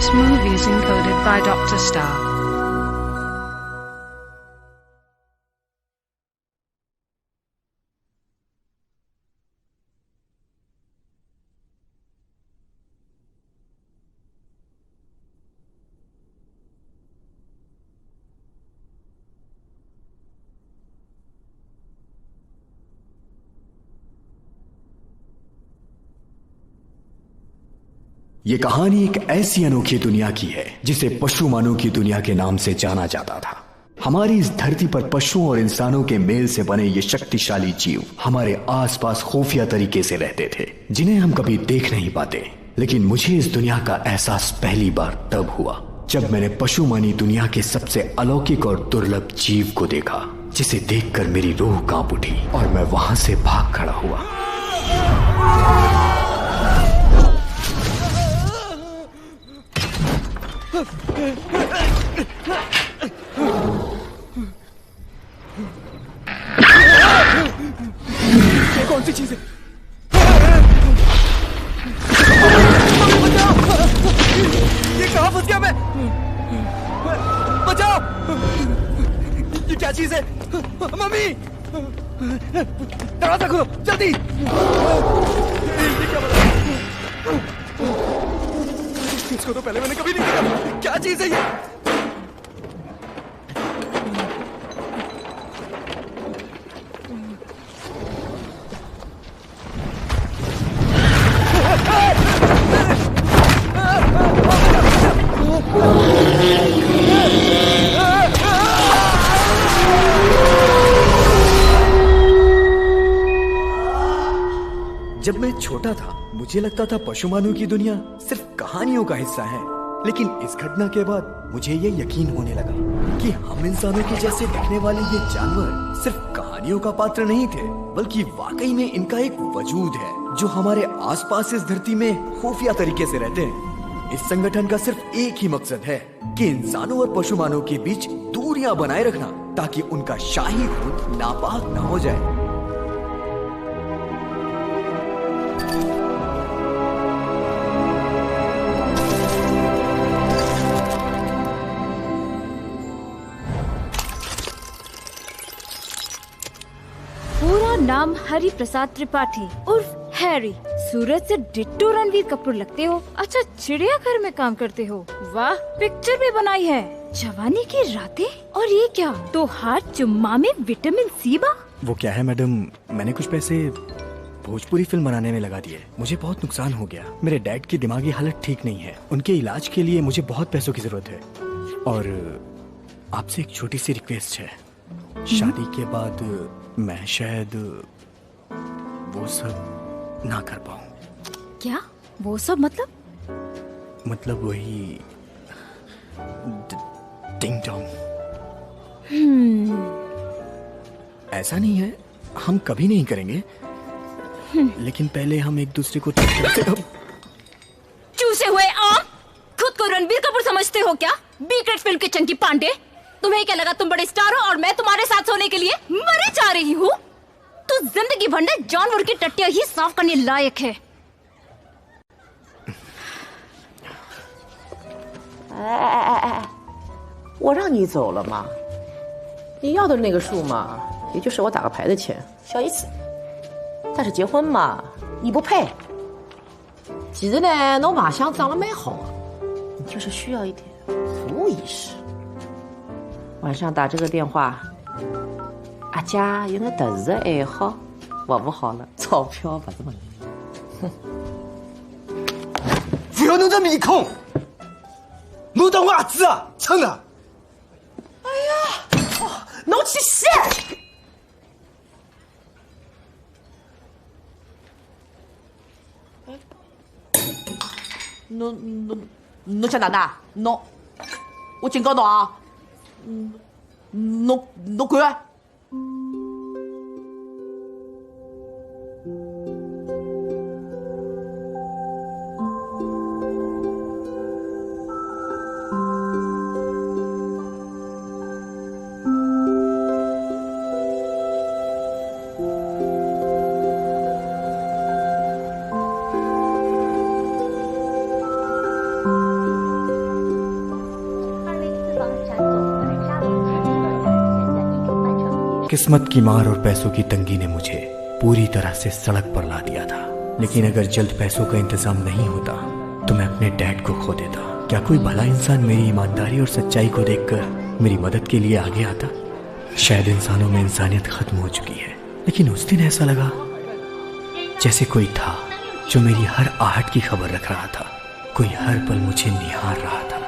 This movie is encoded by Dr. Star. ये कहानी एक ऐसी अनोखी दुनिया की है जिसे पशु मानव की दुनिया के नाम से जाना जाता था। हमारी इस धरती पर पशुओं और इंसानों के मेल से बने ये शक्तिशाली जीव हमारे आसपास खुफिया तरीके से रहते थे, जिन्हें हम कभी देख नहीं पाते। लेकिन मुझे इस दुनिया का एहसास पहली बार तब हुआ जब मैंने पशु मानी दुनिया के सबसे अलौकिक और दुर्लभ जीव को देखा, जिसे देखकर मेरी रूह कांप उठी और मैं वहां से भाग खड़ा हुआ। ये कौन सी चीज है? ये कहां फंस गया मैं? बचाओ! ये क्या चीज है? मम्मी! दरवाजा खोलो जल्दी! ये क्या बना? इसको तो पहले मैंने कभी नहीं देखा। क्या चीज है ये? जब मैं छोटा था मुझे लगता था पशु मानव की दुनिया सिर्फ कहानियों का हिस्सा है, लेकिन इस घटना के बाद मुझे ये यकीन होने लगा कि हम इंसानों के जैसे दिखने वाले ये जानवर सिर्फ कहानियों का पात्र नहीं थे, बल्कि वाकई में इनका एक वजूद है जो हमारे आसपास इस धरती में खुफिया तरीके से रहते हैं। इस संगठन का सिर्फ एक ही मकसद है कि इंसानों और पशु मानव के बीच दूरियां बनाए रखना, ताकि उनका शाही खून नापाक न हो जाए। नाम हरि प्रसाद त्रिपाठी उर्फ हैरी। सूरज से डिट्टो रणवीर कपूर लगते हो। अच्छा, चिड़ियाघर में काम करते हो। वाह, पिक्चर भी बनाई है। जवानी की रातें। और ये क्या, 2 हाथ चुम्मा में विटामिन सी बा। वो क्या है मैडम, मैंने कुछ पैसे भोजपुरी फिल्म बनाने में लगा दिए। मुझे बहुत नुकसान हो गया। मेरे डैड की दिमागी हालत ठीक नहीं है। उनके इलाज के लिए मुझे बहुत पैसों की जरूरत है। और आपसे एक छोटी सी रिक्वेस्ट है, शादी के बाद मैं शायद वो सब ना कर पाऊं। क्या वो सब मतलब वही टिंग टोंग। ऐसा नहीं है, हम कभी नहीं करेंगे, लेकिन पहले हम एक दूसरे को चूसे हुए आम। खुद को रणबीर कपूर समझते हो क्या? बी ग्रेड फिल्म के चंकी पांडे। तुम्हें क्या लगा तुम बड़े स्टार हो और मैं तुम्हारे साथ सोने के लिए मरे जा रही हूँ? तू जिंदगी भर ने जानवर की टट्टियां ही साफ करने लायक है।我让你走了嘛，你要的那个数嘛，也就是我打个牌的钱，小意思。但是结婚嘛，你不配。其实呢，侬卖相长得蛮好的，你就是需要一点服务意识。晚上打这个电话，阿家有眼特殊的爱好，服务好了，钞票不是问题。哼！不要弄这面孔，侬当我儿子啊？真的？哎呀，侬去洗！侬想哪能？侬，我警告侬啊！侬滚！ किस्मत की मार और पैसों की तंगी ने मुझे पूरी तरह से सड़क पर ला दिया था। लेकिन अगर जल्द पैसों का इंतजाम नहीं होता तो मैं अपने डैड को खो देता। क्या कोई भला इंसान मेरी ईमानदारी और सच्चाई को देखकर मेरी मदद के लिए आगे आता? शायद इंसानों में इंसानियत खत्म हो चुकी है, लेकिन उस दिन ऐसा लगा जैसे कोई था जो मेरी हर आहट की खबर रख रहा था, कोई हर पल मुझे निहार रहा था।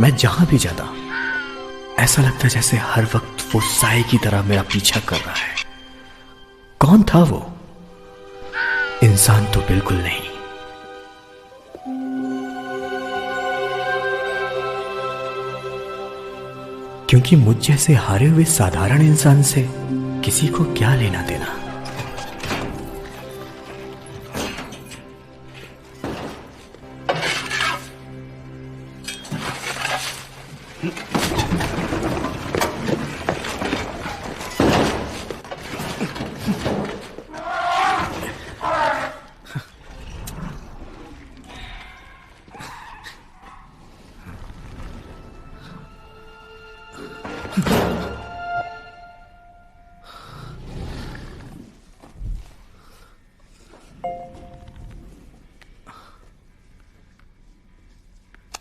मैं जहां भी जाता ऐसा लगता जैसे हर वक्त वो साए की तरह मेरा पीछा कर रहा है। कौन था वो? इंसान तो बिल्कुल नहीं। क्योंकि मुझ जैसे हारे हुए साधारण इंसान से किसी को क्या लेना देना।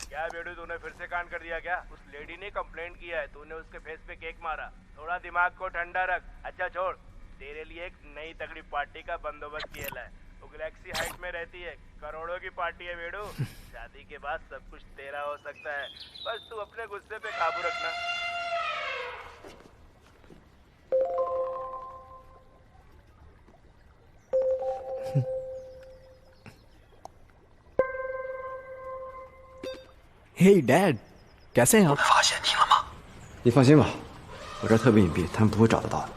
क्या बेडू, तूने फिर से कांड कर दिया क्या? उस लेडी ने कंप्लेंट किया है, तूने उसके फेस पे केक मारा। थोड़ा दिमाग को ठंडा रख। अच्छा छोड़, तेरे लिए एक नई तगड़ी पार्टी का बंदोबस्त किया है। वो गैलेक्सी हाइट में रहती है, करोड़ों की पार्टी है बेडू। शादी के बाद सब कुछ तेरा हो सकता है, बस तू अपने गुस्से पे काबू रखना। हे डैड, कैसे हैं आप? 发现你了吗？你放心吧，我这儿特别隐蔽，他们不会找得到的。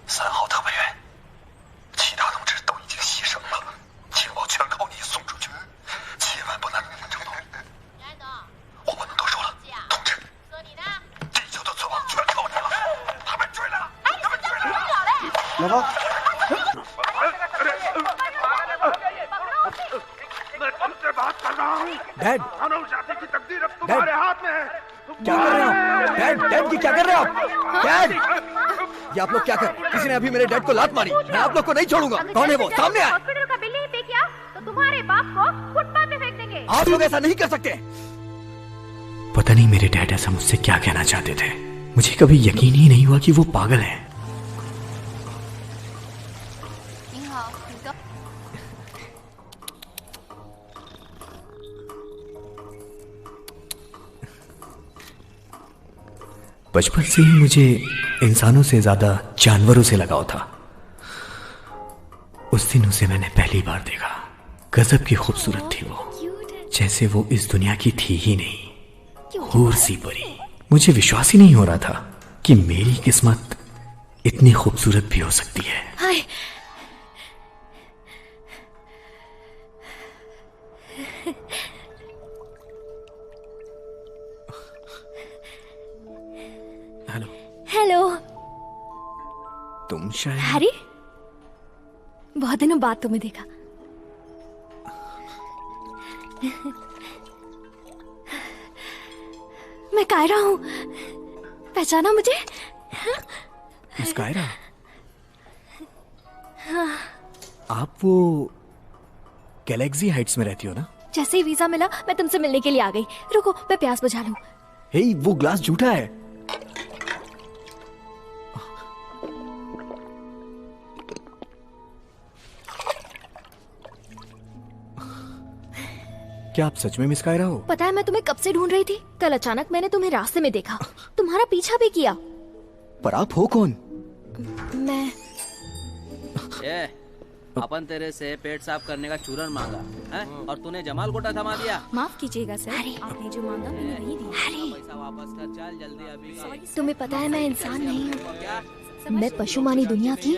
3号特派员，其他同志都已经牺牲了，情报全靠你送出去，千万不能冲动。我不能多说了，同志，地球的存亡全靠你了，他们追来了，他们追来了！老婆， मैं तुमसे बात कर रहा हूँ। डैड, मानव जाति की तकदीर अब तुम्हारे हाथ में है। क्या कर रहे हो आप? डैड, डैड ये क्या कर रहे हो आप? डैड, ये आप लोग क्या कर? किसी ने अभी मेरे डैड को लात मारी। मैं आप लोग को नहीं छोड़ूंगा। कौन है वो? सामने आए। हॉस्पिटल का बिल नहीं पे किया तो तुम्हारे बाप को फुटपाथ पे फेंक देंगे। आप लोग ऐसा नहीं कर सकते। पता नहीं मेरे डैड ऐसा मुझसे क्या कहना चाहते थे। मुझे कभी यकीन ही नहीं हुआ कि वो पागल हैं। बचपन से ही मुझे इंसानों से ज्यादा जानवरों से लगाव था। उस दिन उसे मैंने पहली बार देखा। गजब की खूबसूरत थी वो, जैसे वो इस दुनिया की थी ही नहीं, हूर सी परी। मुझे विश्वास ही नहीं हो रहा था कि मेरी किस्मत इतनी खूबसूरत भी हो सकती है। हाय, हेलो। हेलो। तुम शायद हैरी, बहुत दिनों बाद तुम्हें देखा। मैं कायरा हूँ, पहचाना मुझे? मिस कायरा, आप वो गैलेक्सी हाइट्स में रहती हो ना? जैसे ही वीजा मिला मैं तुमसे मिलने के लिए आ गई। रुको मैं प्यास बुझा लूं। हे, वो ग्लास झूठा है। क्या आप सच में मिस कायरा हो? पता है मैं तुम्हें कब से ढूंढ रही थी। कल अचानक मैंने तुम्हें रास्ते में देखा, तुम्हारा पीछा भी किया। पर आप हो कौन? मैं अपन तेरे से पेट साफ करने का चूरन मांगा है और तूने जमाल गोटा थमा दिया। माफ कीजिएगा सर, आपने जो मांगा मैंने वही दिया। पैसा वापस कर, चल जल्दी अभी। तुम्हें पता है मैं इंसान नहीं हूँ, मैं पशुमानी दुनिया की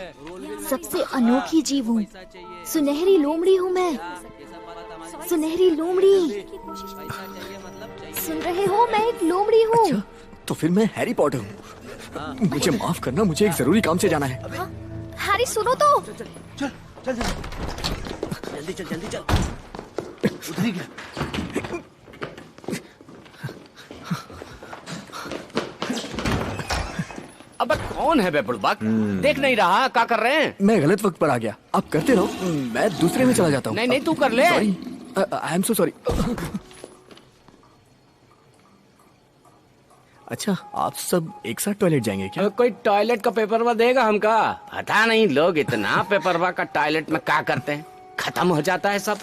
सबसे अनोखी जीव हूँ। सुनहरी लोमड़ी हूँ मैं, सुनहरी लोमड़ी। सुन रहे हो, मैं एक लोमड़ी हूँ। अच्छा, तो फिर मैं हैरी पॉटर हूँ। मुझे माफ करना, मुझे एक जरूरी काम से जाना है। हैरी सुनो तो। चल जल्दी चल, जल्दी चल। उधर ही गया। अब कौन है बे बुड़बक? देख नहीं रहा क्या कर रहे हैं? मैं गलत वक्त पर आ गया। आप करते रहो, मैं दूसरे में चला जाता हूँ। नहीं तू कर ले। Sorry, I am so sorry. अच्छा, आप सब एक साथ टॉयलेट जाएंगे क्या? कोई टॉयलेट का पेपर देगा हमका? पता नहीं लोग इतना पेपर का टॉयलेट में क्या करते हैं, खत्म हो जाता है सब।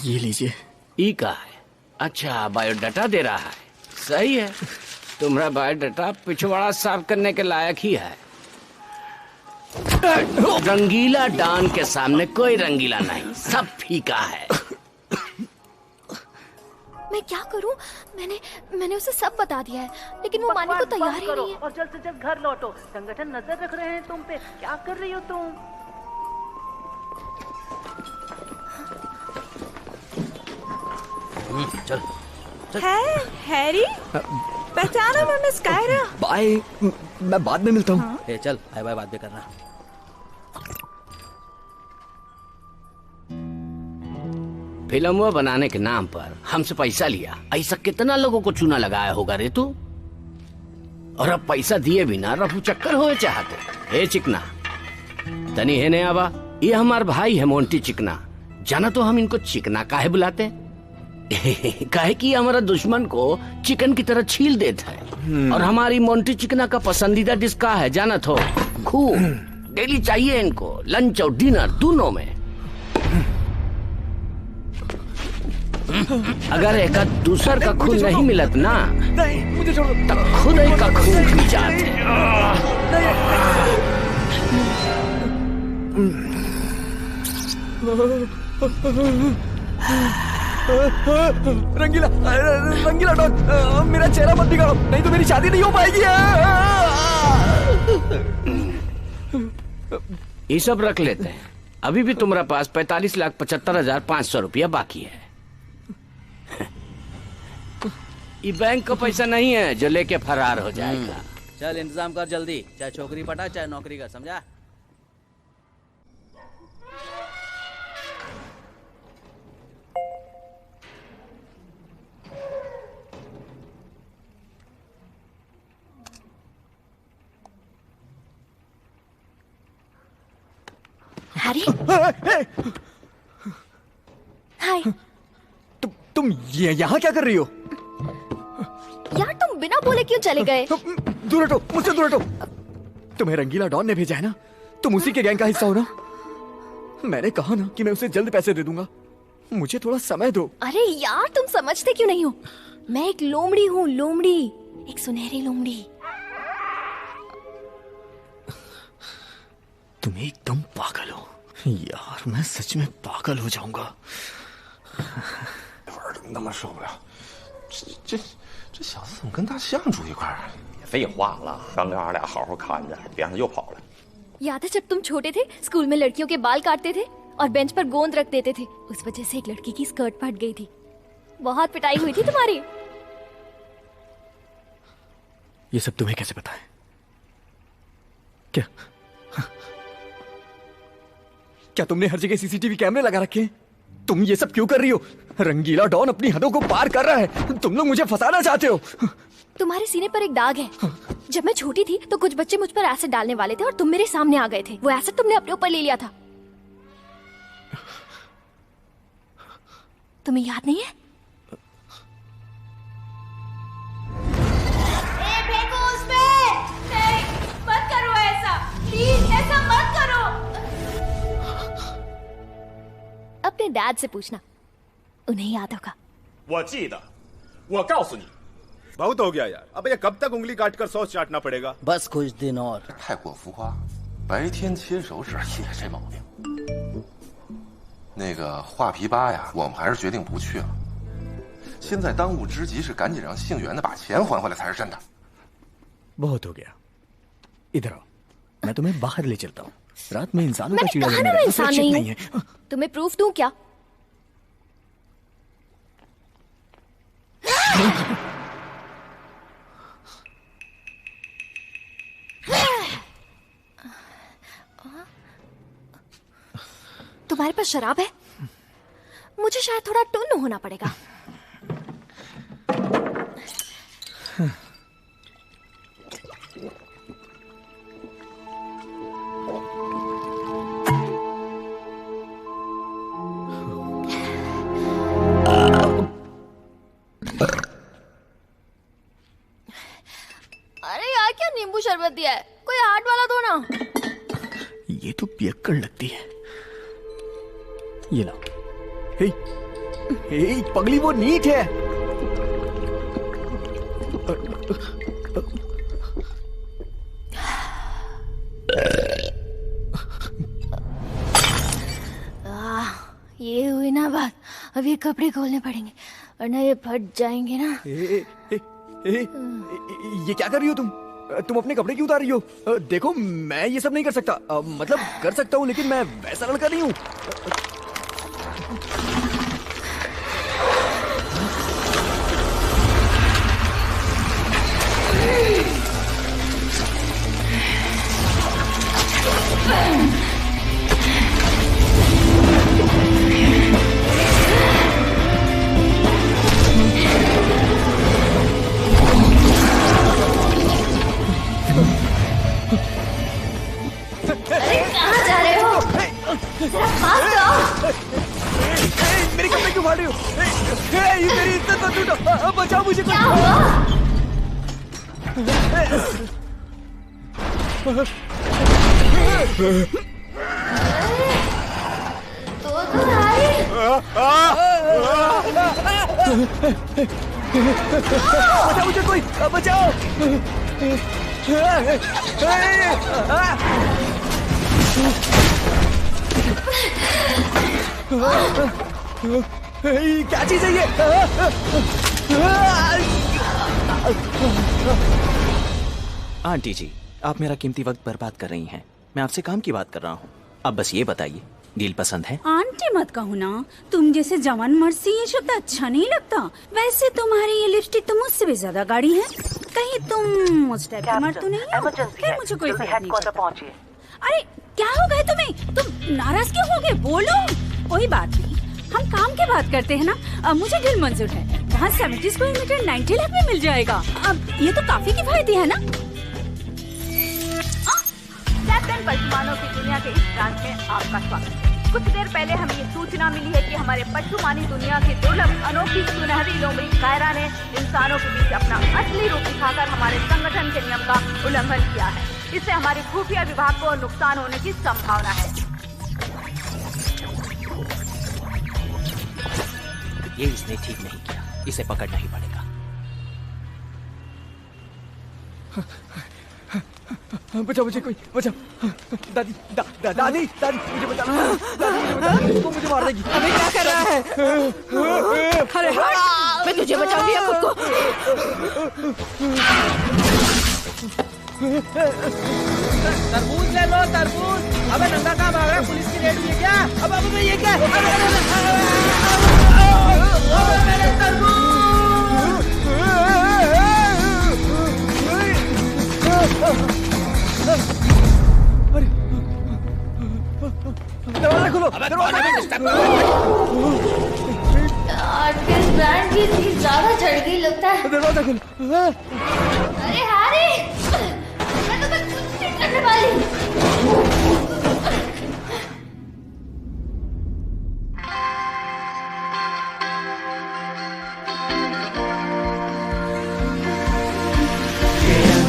ये लीजिए। ई का है? अच्छा, बायोडाटा दे रहा है। सही है, तुम्हारा बायोडाटा पिछवाड़ा साफ करने के लायक ही है। रंगीला डॉन के सामने कोई रंगीला नहीं, सब फीका है। मैं क्या करूं? मैंने उसे सब बता दिया है, लेकिन वो मानने को तैयार ही नहीं है। और जल्द से जल्द घर लौटो। संगठन नजर रख रहे हैं तुम पे। क्या कर रही हो तुम? चल हैरी, पहचाना मैं मिस कायरा। बाय, मैं बाद में मिलता हूँ। ए चल, बाय बाय, बाद में करना। फिल्म बनाने के नाम पर हमसे पैसा लिया। ऐसा कितना लोगों को चूना लगाया होगा रे तू। और अब पैसा दिए बिना रफू चक्कर हो चाहते। हे चिकना, तनी है ने आवा, ये हमार भाई है मोंटी चिकना। जाना तो हम इनको चिकना काहे बुलाते? काहे कि हमारा दुश्मन को चिकन की तरह छील देता है। और हमारी मोंटी चिकना का पसंदीदा डिश का है जाना तो? खून। डेली चाहिए इनको, लंच और डिनर दोनों में। अगर एक दूसर का खून नहीं मिलत ना, नहीं, मुझे छोड़ो। तब खुद एक का खून पी जाते। रंगीला डॉन, मेरा चेहरा मत बिगाड़ो, नहीं तो मेरी शादी नहीं हो पाएगी। ये सब रख लेते हैं। अभी भी तुम्हारे पास 45,75,500 रुपया बाकी है। ये बैंक का पैसा नहीं है जो लेके फरार हो जाएगा। चल इंतजाम कर जल्दी, चाहे छोकरी पटा चाहे नौकरी कर, समझा? हैरी, हाय। तुम यहाँ क्या कर रही हो? यार तुम बिना बोले क्यों चले गए? दूर हटो, मुझसे दूर हटो। तुम्हें रंगीला डॉन ने भेजा है ना, तुम उसी के गैंग का हिस्सा हो ना। मैंने कहा ना कि मैं उसे जल्द पैसे दे दूंगा, मुझे थोड़ा समय दो। अरे यार तुम समझते क्यों नहीं हो? मैं एक लोमड़ी हूँ, लोमड़ी, एक सुनहरी लोमड़ी। तुम एकदम पागल हो यार, मैं सच में पागल हो जाऊंगा। 那么受不了，这小子怎么跟大象住一块儿？废话了，刚让俺俩好好看着，别让他又跑了。 याद है जब तुम छोटे थे, स्कूल में लड़कियों के बाल काटते थे और बेंच पर गोंद रख देते थे? उस वजह से एक लड़की की स्कर्ट फट गई थी। बहुत पिटाई हुई थी तुम्हारी। ये सब तुम्हें कैसे पता है? क्या तुमने हर जगह सीसीटीवी कैमरे लगा रखे हैं? तुम ये सब क्यों कर रही हो? रंगीला डॉन अपनी हदों को पार कर रहा है, तुम लोग मुझे फंसाना चाहते हो। तुम्हारे सीने पर एक दाग है। जब मैं छोटी थी तो कुछ बच्चे मुझ पर एसिड डालने वाले थे और तुम मेरे सामने आ गए थे। वो एसिड तुमने अपने ऊपर ले लिया था। तुम्हें याद नहीं है? फेंको उसमें। नहीं, मत करो ऐसा, प्लीज ऐसा मत करो। अपने डैड से पूछना, उन्हें याद होगा। 我记得，我告诉你， बहुत हो गया यार। अब ये कब तक उंगली काट कर सॉस चाटना पड़ेगा? बस कुछ दिन और। 太过浮夸，白天牵手时也这毛病。那个画皮吧呀，我们还是决定不去了。现在当务之急是赶紧让姓袁的把钱还回来才是真的。 बहुत हो गया, इधर आओ, मैं तुम्हें बाहर ले चलता हूँ। रात में इंसानों का मैंने चिड़िया कहा घर ना में मैं रहना इंसान सुरक्षित नहीं हूँ। तुम्हें प्रूफ दूं क्या? तुम्हारे पास शराब है? मुझे शायद थोड़ा टुन्न होना पड़ेगा। अरे यार, क्या नींबू शरबत दिया है? कोई हार्ट वाला दो ना। ये तो पियक्कड़ लगती है। ये लो। हे, हे, पगली वो नीट है। ये हुई ना बात। अब ये कपड़े खोलने पड़ेंगे वरना ये फट जाएंगे ना। ये क्या कर रही हो तुम? तुम अपने कपड़े क्यों उतार रही हो? देखो मैं ये सब नहीं कर सकता। मतलब कर सकता हूँ लेकिन मैं वैसा लड़का नहीं हूँ। कहाँ जा रहे हो? जरा पास तो आओ। मेरे कपड़े क्यों फाड़ रही हो? ये मेरी इज्जत मत लूटो। बचाओ मुझे। क्या हुआ? तो बचाओ मुझे, कोई बचाओ। क्या चीज है ये? आंटी जी, आप मेरा कीमती वक्त बर्बाद कर रही हैं। मैं आपसे काम की बात कर रहा हूँ। अब बस ये बताइए, डील पसंद है? आंटी मत कहो ना, तुम जैसे जवान मर्द से ये शब्द अच्छा नहीं लगता। वैसे तुम्हारी ये लिपस्टिक तो मुझसे भी ज्यादा गाढ़ी है। कहीं तुम उस टाइप की मर्द तो नहीं हो? फिर मुझे कोई फर्क नहीं पड़ता। अरे क्या हो गए तुम्हें? तुम नाराज क्यों हो गए? बोलो। कोई बात नहीं, हम काम की बात करते हैं ना। मुझे डील मंजूर है। वहाँ 70 स्क्वायर मीटर 90 लाख में मिल जाएगा। अब ये तो काफी किफायती है ना। कैप्टन पशुमानों की दुनिया के इस ब्रांच में आपका स्वागत है। कुछ देर पहले हमें ये सूचना मिली है कि हमारे पशुमानी दुनिया की दुर्लभ अनोखी सुनहरी लोमड़ी कायरा ने इंसानों के बीच अपना असली रूप दिखाकर हमारे संगठन के नियम का उल्लंघन किया है। इससे हमारी खुफिया विभाग को नुकसान होने की संभावना है। ये इसने ठीक नहीं किया, इसे पकड़ना ही पड़ेगा। बचाओ मुझे, कोई बचाओ। दादी दादी दादी मुझे बचाओ। दादी मुझे बचाओ, वो मुझे मार देगी। अबे क्या कर रहा है? अरे हट, मैं तुझे बचाऊंगी खुद को। तरबूज ले लो, तरबूज। अबे नंगा कहाँ भाग रहा है? पुलिस की रेड हुई है क्या? अब ये क्या? अबे मेरे तरबूज! दरवाजा खोलो। किस ब्रांड की थी? ज्यादा चढ़ गई लगता है। दरवाजा खोलो। अरे हैरी, मैं तुम्हें कुछ नहीं करने वाली।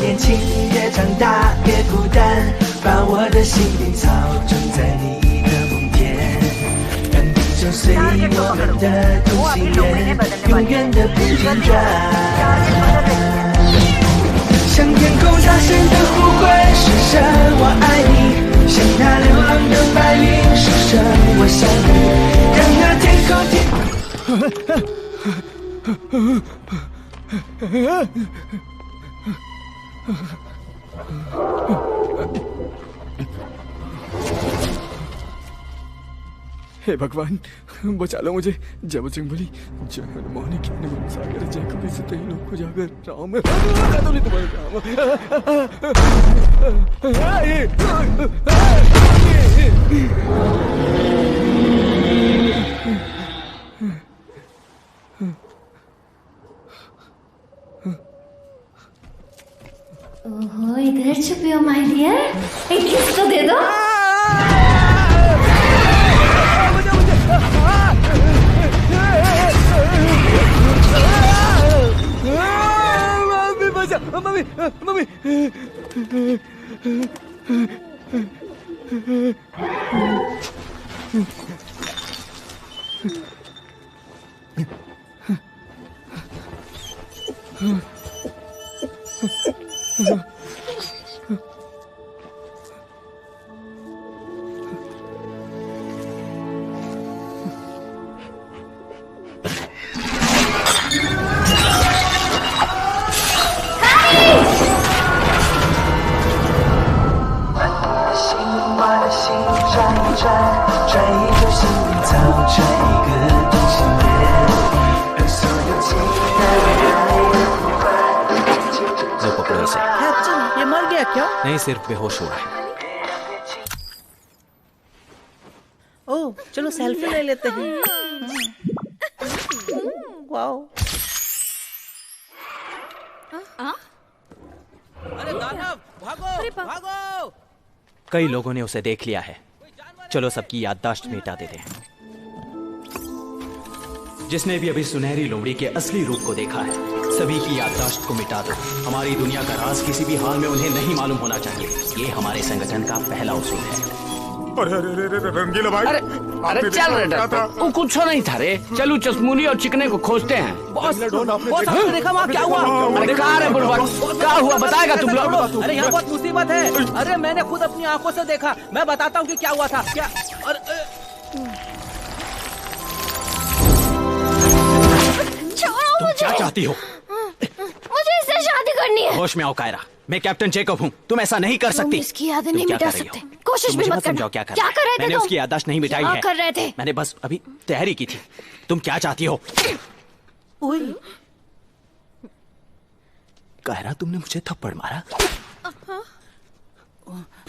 年轻越长大越孤单，把我的心灵操纵在你的梦田，让地球随我们的同心圆，永远的不间断。向天空大声的呼唤，说声我爱你，向那流浪的白云说声我想你，让那天空 हे भगवान बचा लो मुझे। जय बजरंग बली, जय हनुमान ज्ञान गुण सागर, जय कपी सते लोक उजागर, राम ओहो, इधर छुपे हो माय डियर, एक किस तो दे दो। मम्मी मम्मी नहीं, सिर्फ बेहोश हुआ है। ओह, चलो सेल्फी ले लेते हैं। वाओ। अरे दानव, भागो, भागो। कई लोगों ने उसे देख लिया है। चलो सबकी याददाश्त मिटा देते हैं। जिसने भी अभी सुनहरी लोमड़ी के असली रूप को देखा है, सभी की याददाश्त को मिटा दो। हमारी दुनिया का राज किसी भी हाल में उन्हें नहीं मालूम होना चाहिए। ये हमारे संगठन का पहला उसूल है। अरे अरे अरे रंगीला भाई, अरे चल रे डॉक्टर, वो कुछ नहीं था रे। चलो चश्मूली और चिकने को खोजते हैं। बॉस, आपने देखा वहाँ क्या हुआ? अरे कहाँ रे बुढ़वा, क्या हुआ बताएगा तुम लोग? अरे यहाँ बहुत मुसीबत है। अरे मैंने खुद अपनी आंखों से देखा। मैं बताता हूँ कि क्या हुआ था। क्या? तुम क्या चाहती हो? मुझे इससे शादी करनी है। होश में आओ कायरा, मैं कैप्टन जेकब हूँ। तुम ऐसा नहीं कर सकती। इसकी यादें नहीं मिटा सकते। कोशिश भी मत करना। क्या कर रहे थे? मैंने उसकी याददाश्त नहीं मिटाई है। कर रहे थे? मैंने बस अभी तैयारी की थी। तुम क्या चाहती हो? कायरा, तुमने मुझे थप्पड़ मारा,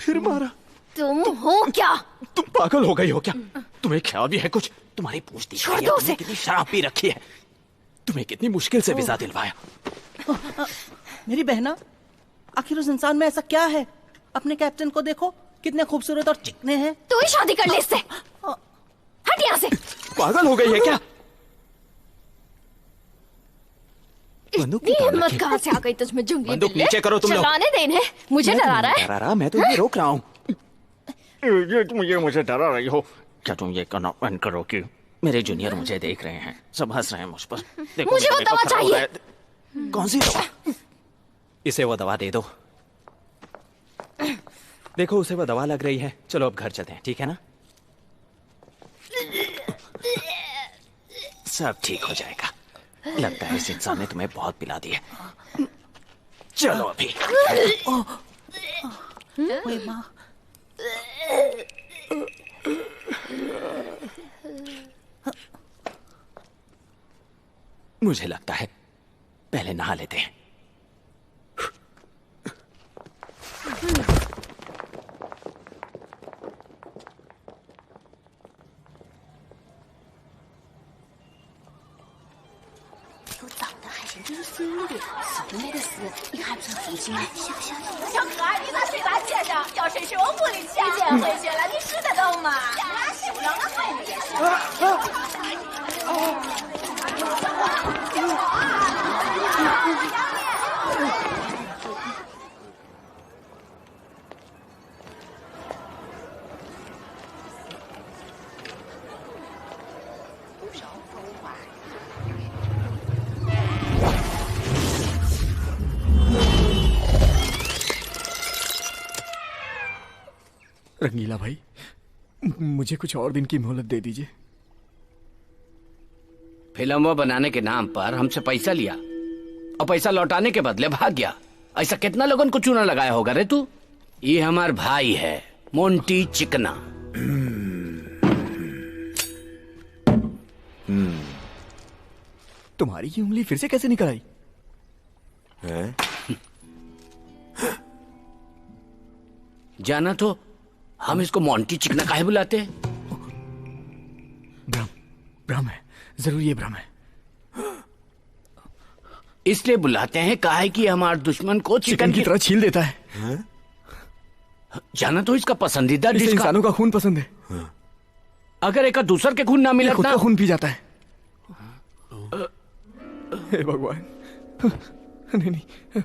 फिर मारा। तुम हो क्या? तुम पागल हो गई हो क्या? तुम्हें ख्याल भी है कुछ? तुम्हारी पूछ दी तुमने कितनी शराब पी रखी है। तुम्हें कितनी मुश्किल से वीजा दिलवाया। मेरी बहना, आखिर उस इंसान में ऐसा क्या है? अपने कैप्टन को देखो, कितने खूबसूरत और चिकने हैं। तू ही शादी कर ले इससे। हट यहाँ से। पागल हो गई है क्या? इतनी हिम्मत कहाँ से आ गई तुझमें? जंगली बंदूक नीचे करो तुम लोग। चलाने देने, मुझे डरा रहा है। डरा रहा? मैं तुम्हें रोक रहा हूँ। ये तुम मुझे डरा रही हो क्या? तुम ये करना बंद करो कि मेरे जूनियर मुझे देख रहे हैं, सब हंस रहे हैं मुझ पर। देखो, मुझे वो दवा चाहिए। कौन सी दवा? इसे वो दवा दे दो। देखो उसे वो दवा लग रही है। चलो अब घर चलते हैं, ठीक है ना? सब ठीक हो जाएगा। लगता है इस इंसान ने तुम्हें बहुत पिला दिया। चलो अभी। माँ, मुझे लगता है पहले नहा लेते हैं।小可爱，你把水把接上，要是胸部里钱捡回去了，你使得动吗？洗不了那坏的也रंगीला भाई, मुझे कुछ और दिन की मोहलत दे दीजिए। फिल्म बनाने के नाम पर हमसे पैसा लिया और पैसा लौटाने के बदले भाग गया। ऐसा कितना लोगों को चूना लगाया होगा रे तू? ये हमार भाई है मोंटी चिकना। तुम्हारी ये उंगली फिर से कैसे निकल आई? जाना तो हम इसको मोंटी चिकना काहे बुलाते हैं? भ्रम है, जरूर ये भ्रम है। इसलिए बुलाते हैं काहे कि हमारे दुश्मन को चिकन की तरह छील देता है। जाना तो इसका पसंदीदा इसे डिश इंसानों का खून पसंद है। अगर एक दूसर के खून ना मिले खुद ना का खून पी जाता है। हे भगवान, नहीं नहीं,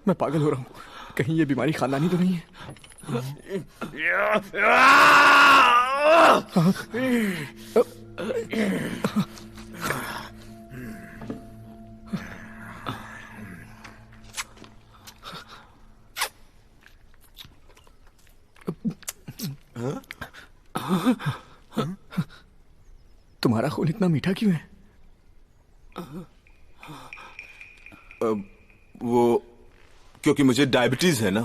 मैं पागल हो रहा हूँ। कहीं ये बीमारी खानदानी तो नहीं है? तुम्हारा खून इतना मीठा क्यों है? वो क्योंकि मुझे डायबिटीज है ना।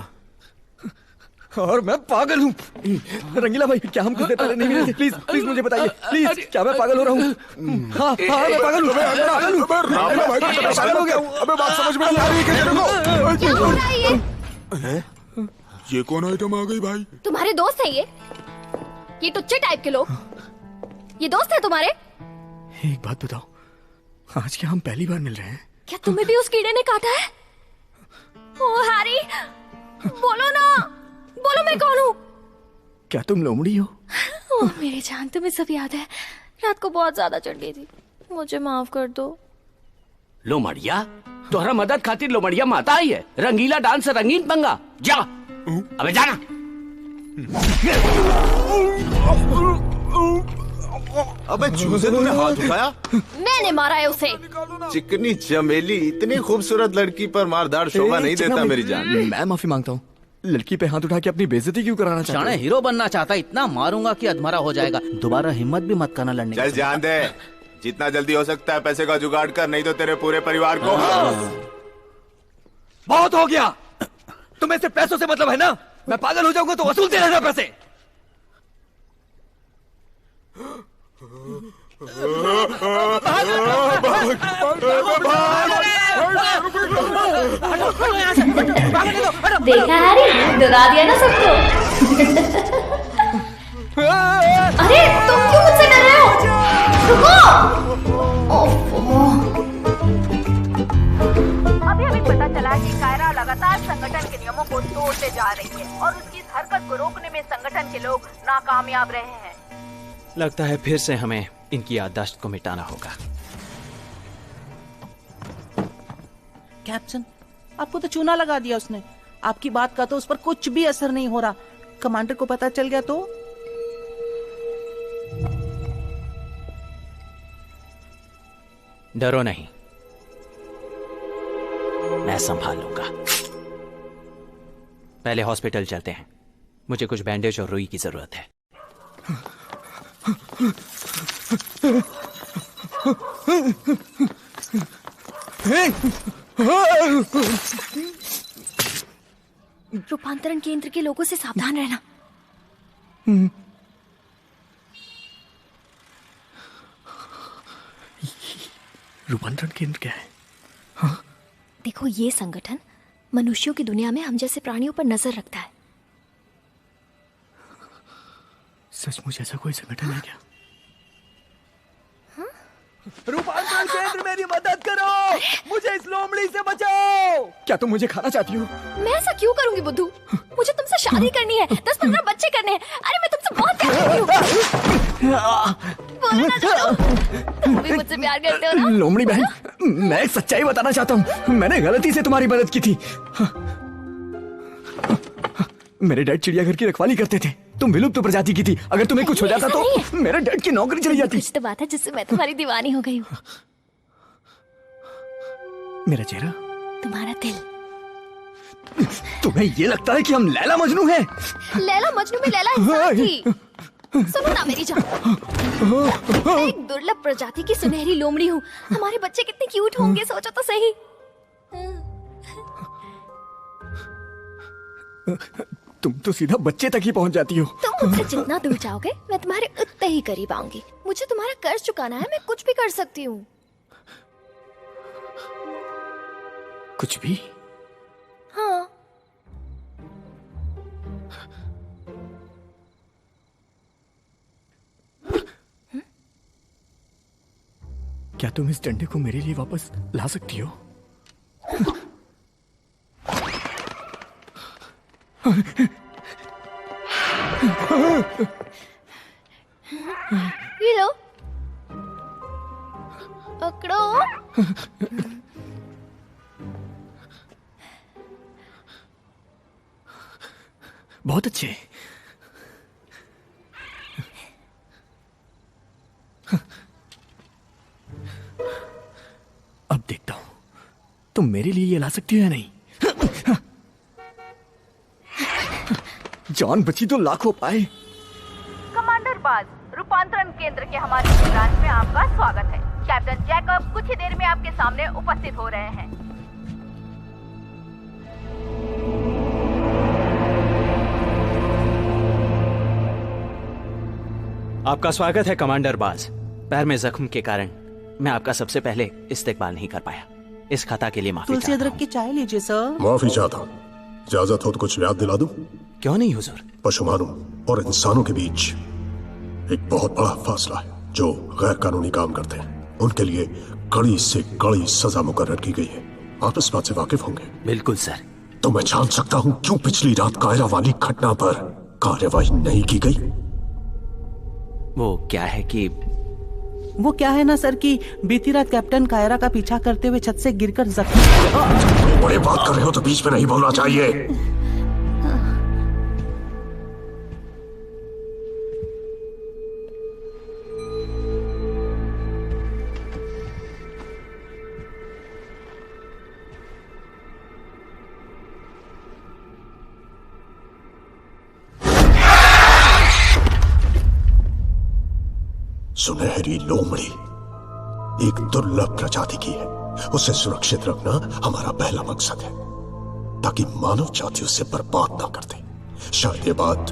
और मैं पागल हूँ। रंगीला भाई, क्या हम कुछ देर पहले नहीं मिले थे? प्लीज प्लीज मुझे बताइए, प्लीज, क्या मैं पागल हो रहा हूँ? हाँ हाँ, मैं पागल हूँ, पागल हूँ, पागल हो गया हूँ। अबे बात समझ में नहीं आ रही है ये कौन आइटम आ गई भाई? तुम्हारे दोस्त है ये टुच्चे टाइप के लोग। ये दोस्त है तुम्हारे? एक बात बताओ, आज क्या हम पहली बार मिल रहे हैं? क्या तुम्हें भी उस कीड़े ने काटा है? ओ हैरी, बोलो ना, बोलो मैं कौन हूँ? क्या तुम लोमड़ी हो? ओ मेरी जान, तुम्हें सब याद है? रात को बहुत ज्यादा चढ़ गई थी, मुझे माफ कर दो। लोमड़िया? तोहरा मदद खातिर लोमड़िया माता आई है। रंगीला डांस से रंगीन पंगा। जा, अबे जाना। अबे चूजे, तूने हाथ उठाया? मैंने मारा है उसे। चिकनी चमेली, इतनी खूबसूरत लड़की पर मारदार शोभा नहीं देता मेरी जान। मैं माफी मांगता हूँ। लड़की पे हाथ उठा के अपनी बेइज्जती क्यों कराना चाहते हो? जाने हीरो बनना चाहता, इतना मारूंगा कि अधमरा हो जाएगा। दोबारा हिम्मत भी मत करना लड़ने। चल जान दे, जितना जल्दी हो सकता है पैसे का जुगाड़ कर, नहीं तो तेरे पूरे परिवार को। बहुत हो गया, तुम्हें सिर्फ पैसों से मतलब है ना? मैं पागल हो जाऊंगा तो वसूलते रहना पैसे। देखा हैरी, डरा दिया ना सबको। अरे तुम क्यों मुझसे डर रहे हो? रुको। अभी हमें पता चला कि कायरा लगातार संगठन के नियमों को तोड़ते जा रही है और उसकी इस हरकत को रोकने में संगठन के लोग नाकामयाब रहे हैं। लगता है फिर से हमें इनकी याददाश्त को मिटाना होगा। कैप्टन, आपको तो चूना लगा दिया उसने। आपकी बात का तो उस पर कुछ भी असर नहीं हो रहा। कमांडर को पता चल गया तो? डरो नहीं, मैं संभाल लूंगा। पहले हॉस्पिटल चलते हैं, मुझे कुछ बैंडेज और रुई की जरूरत है। रूपांतरण केंद्र के लोगों से सावधान रहना। रूपांतरण केंद्र क्या है? देखो, ये संगठन मनुष्यों की दुनिया में हम जैसे प्राणियों पर नजर रखता है। सचमुच ऐसा कोई संगठन है क्या? रूपांतरण केंद्र, मेरी मदद करो, मुझे इस लोमड़ी से बचाओ। क्या तुम मुझे खाना चाहती हो? मैं ऐसा क्यों करूंगी बुद्धू? मुझे तुमसे शादी करनी है, 10-15 बच्चे करने हैं। अरे मैं तुमसे बहुत प्यार करती हूँ। बोलो ना जानो, तुम भी मुझसे प्यार करते हो ना? लोमड़ी बहन, मैं एक सच्चाई बताना चाहता हूँ। मैंने गलती से तुम्हारी मदद की थी। मेरे डैड चिड़ियाघर की रखवाली करते थे। तुम विलुप्त प्रजाति की थी। अगर तुम्हें कुछ हो जाता तो मेरे डैड की नौकरी चली जाती। कुछ तो बात है जिससे मैं तुम्हारी दीवानी हो गई हूँ। मेरा चेहरा, तुम्हारा दिल। तुम्हें ये लगता है कि हम लैला मजनू हैं? लैला मजनू में लैला इंसान थी। सुनो ना मेरी जान, मैं एक दुर्लभ प्रजाति की सुनहरी लोमड़ी हूँ। हमारे बच्चे कितने क्यूट होंगे, सोचो तो सही। तुम तो सीधा बच्चे तक ही पहुंच जाती हो। तुम मुझसे जितना दूर जाओगे मैं तुम्हारे उतने ही करीब आऊंगी। मुझे तुम्हारा कर्ज चुकाना है, मैं कुछ भी कर सकती हूँ। कुछ भी? हाँ। क्या तुम इस डंडे को मेरे लिए वापस ला सकती हो? ये लो, पकड़ो। बहुत अच्छे। अब देखता हूं तुम मेरे लिए ये ला सकती हो या नहीं। जान बची तो लाखों पाए। कमांडर बाज, रूपांतरण केंद्र के हमारे ब्रांच में आपका स्वागत है। कैप्टन जैकब कुछ ही देर में आपके सामने उपस्थित हो रहे हैं। आपका स्वागत है कमांडर बाज। पैर में जख्म के कारण मैं आपका सबसे पहले इस्तेकबाल नहीं कर पाया। इस खता के लिए माफी तुलसी अदरक की चाय लीजिए सर। माफी चाहता हूँ। इजाजत हो तो कुछ याद दिला दूं? क्यों नहीं हुजूर। पशुमानों और इंसानों के बीच एक बहुत बड़ा फासला है। जो गैर कानूनी काम करते हैं उनके लिए कड़ी से कड़ी सजा मुकर्रर की गई है। आप इस बात से वाकिफ होंगे? बिल्कुल सर। तो मैं जान सकता हूँ क्यों पिछली रात कायरा वाली घटना पर कार्यवाही नहीं की गई? वो क्या है ना सर कि बीती रात कैप्टन कायरा का पीछा करते हुए छत से गिरकर जख्मी। बड़े बात कर रहे हो तो बीच में नहीं बोलना चाहिए। सुनहरी लोमड़ी एक दुर्लभ प्रजाति की है। उसे सुरक्षित रखना हमारा पहला मकसद है ताकि मानव जाति उसे बर्बाद ना कर दे। शायद ये बात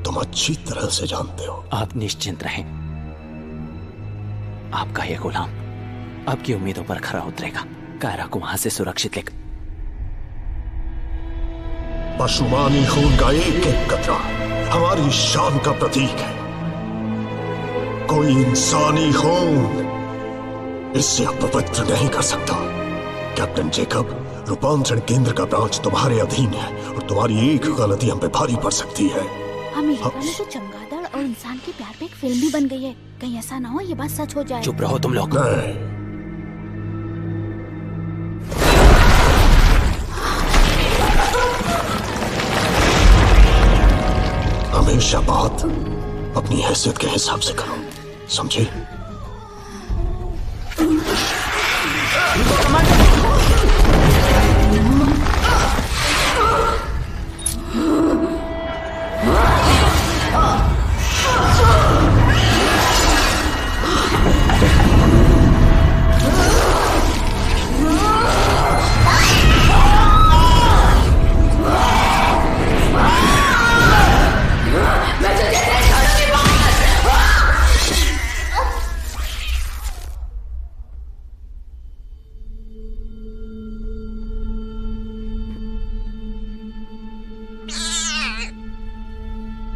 तुम अच्छी तरह से जानते हो। आप निश्चिंत रहें। आपका ये गुलाम आपकी उम्मीदों पर खरा उतरेगा। कायरा को वहां से सुरक्षित लेकर। पशुमानी खून का एक एक कतरा हमारी शान का प्रतीक है। कोई इंसानी खून इससे अपवित्र नहीं कर सकता। कैप्टन जैकब, रूपांतरण केंद्र का ब्रांच तुम्हारे अधीन है और तुम्हारी एक गलती हम पे भारी पड़ सकती है। अमेरिका में तो चमगादड़ और इंसान के प्यार पे एक फिल्म भी बन गई है। कहीं ऐसा ना हो ये बात सच हो जाए। चुप रहो तुम लोग। हमेशा बात अपनी हैसियत के हिसाब से करो, समझे?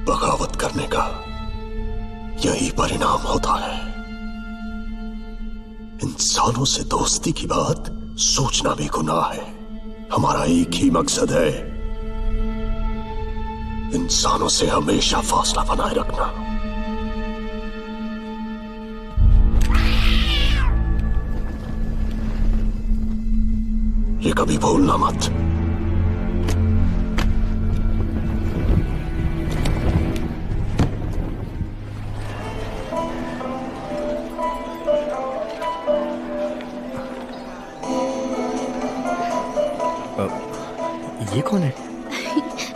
बगावत करने का यही परिणाम होता है। इंसानों से दोस्ती की बात सोचना भी गुनाह है। हमारा एक ही मकसद है, इंसानों से हमेशा फासला बनाए रखना। ये कभी भूलना मत। ये कौन है?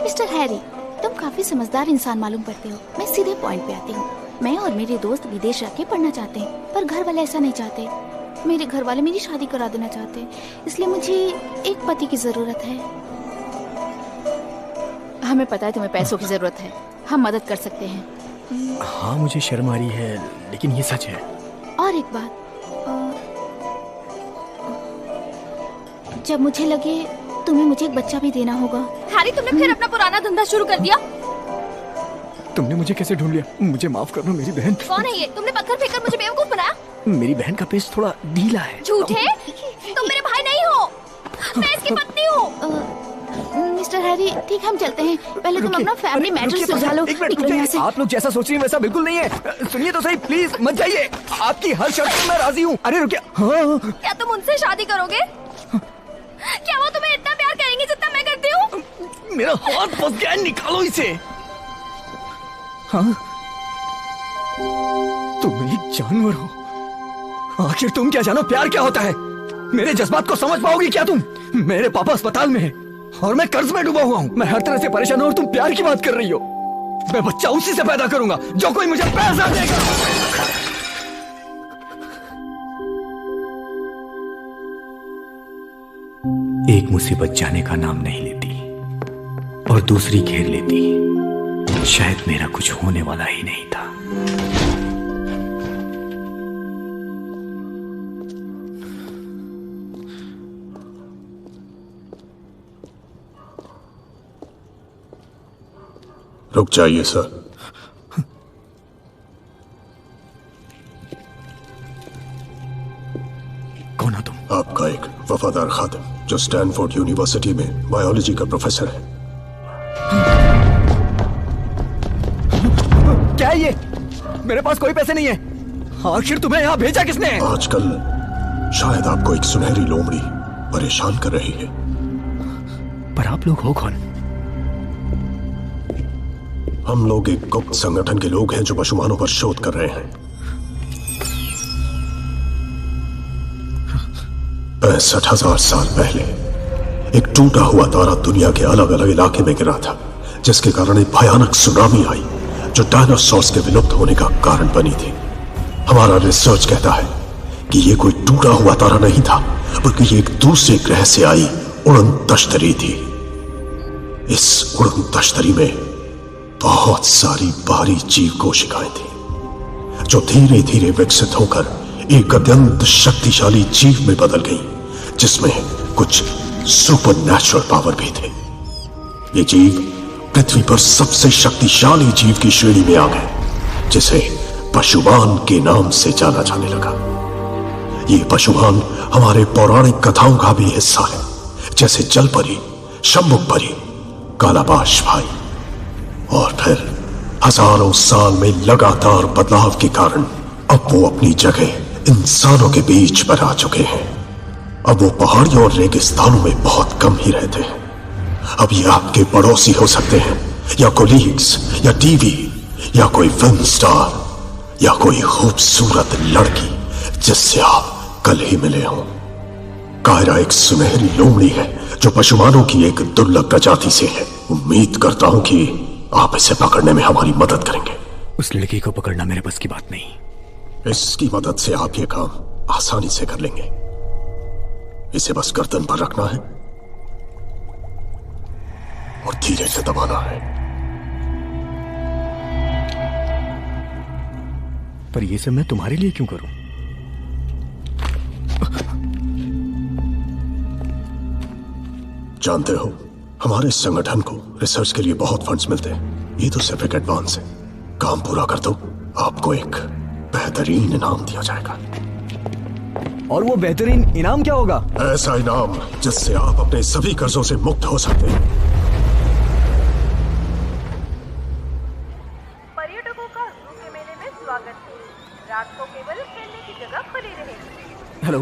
मिस्टर हैरी, तुम काफी समझदार इंसान मालूम पड़ते हो। मैं सीधे पॉइंट पे आती हूँ। मैं और मेरे दोस्त विदेश रह के पढ़ना चाहते हैं, पर घर वाले ऐसा नहीं चाहते। मेरे घर वाले मेरी शादी करा देना चाहते हैं, इसलिए मुझे एक पति की जरूरत है। हमें पता है तुम्हें पैसों की जरूरत है, हम मदद कर सकते हैं। हाँ, मुझे शर्म आ रही है, लेकिन ये सच है। और एक बात, जब मुझे लगे तुम्हें मुझे एक बच्चा भी देना होगा। हैरी, तुमने फिर अपना पुराना धंधा शुरू कर दिया। तुमने मुझे कैसे ढूंढ लिया? मुझे माफ करना मेरी बहन। कौन है ये? तुमने पत्थर फेंककर मुझे बेवकूफ बनाया। मेरी बहन का पेश थोड़ा ढीला है। झूठे, तुम मेरे भाई नहीं हो, मैं इसकी पत्नी हूँ। मिस्टर हैरी, ठीक है हम चलते हैं। पहले तुम अपना फैमिली मैटर सुलझा लो। निकलो यहाँ से। आप लोग जैसा सोच रही हैं वैसा बिल्कुल नहीं है। सुनिए तो सही, प्लीज मत जाइए। आपकी हर शर्त पर मैं राजी हूँ। अरे रुकिए। हाँ। क्या तुम उनसे शादी करोगे? क्या वो तुम्हें इतना प्यार करेंगे जितना मैं करती हूँ? मेरा हाथ फंस गया, निकालो इसे। हाँ? तुम एक जानवर हो। आखिर तुम क्या जानो प्यार क्या होता है? मेरे जज्बात को समझ पाओगी क्या तुम? मेरे पापा अस्पताल में हैं और मैं कर्ज में डूबा हुआ हूँ। मैं हर तरह से परेशान हूँ और तुम प्यार की बात कर रही हो। मैं बच्चा उसी से पैदा करूंगा जो कोई मुझे पैसा देगा। एक मुसीबत जाने का नाम नहीं लेती और दूसरी घेर लेती। शायद मेरा कुछ होने वाला ही नहीं था। रुक जाइए सर। कौन हो तुम? आपका एक वफादार खादिम जो स्टैनफोर्ड यूनिवर्सिटी में बायोलॉजी का प्रोफेसर है। क्या है ये? मेरे पास कोई पैसे नहीं है। आखिर तुम्हें यहाँ भेजा किसने? आजकल शायद आपको एक सुनहरी लोमड़ी परेशान कर रही है। पर आप लोग हो कौन? हम लोग एक गुप्त संगठन के लोग हैं जो पशुमानों पर शोध कर रहे हैं। 65,000 साल पहले एक टूटा हुआ तारा दुनिया के अलग अलग इलाके में गिरा था, जिसके कारण एक भयानक सुनामी आई जो डायनासोर्स के विलुप्त होने का कारण बनी थी। हमारा रिसर्च कहता है कि ये कोई टूटा हुआ तारा नहीं था, बल्कि ये एक दूसरे ग्रह से आई उड़न तश्तरी थी। इस उड़न तश्तरी में बहुत सारी बाहरी जीव कोशिकाएं थी जो धीरे धीरे विकसित होकर एक अत्यंत शक्तिशाली जीव में बदल गई, जिसमें कुछ सुपरनैचुरल पावर भी थे। ये जीव पृथ्वी पर सबसे शक्तिशाली जीव की श्रेणी में आ गए, जिसे पशुमान के नाम से जाना जाने लगा। ये पशुमान हमारे पौराणिक कथाओं का भी हिस्सा है, जैसे जलपरी, शंभुक परी, कालाबाश भाई। और फिर हजारों साल में लगातार बदलाव के कारण अब वो अपनी जगह इंसानों के बीच पर आ चुके हैं। अब वो पहाड़ियों और रेगिस्तानों में बहुत कम ही रहते हैं। अब ये आपके पड़ोसी हो सकते हैं, या कोलीग्स, या टीवी, या कोई फिल्म स्टार, या कोई खूबसूरत लड़की जिससे आप कल ही मिले हों। कायरा एक सुनहरी लोमड़ी है जो पशुमानों की एक दुर्लभ प्रजाति से है। उम्मीद करता हूं कि आप इसे पकड़ने में हमारी मदद करेंगे। उस लड़की को पकड़ना मेरे बस की बात नहीं। इसकी मदद से आप ये काम आसानी से कर लेंगे। इसे बस गर्दन पर रखना है और धीरे से दबाना है। पर ये सब मैं तुम्हारे लिए क्यों करूं? जानते हो, हमारे संगठन को रिसर्च के लिए बहुत फंड्स मिलते हैं। ये तो सिर्फ एक एडवांस है। काम पूरा कर दो, आपको एक बेहतरीन इनाम दिया जाएगा। और वो बेहतरीन इनाम क्या होगा? ऐसा इनाम जिससे आप अपने सभी कर्जों से मुक्त हो सकते हैं। पर्यटकों का जू के मेले में स्वागत है। रात को केवल खेलने की जगह खुली रहेगी। हेलो,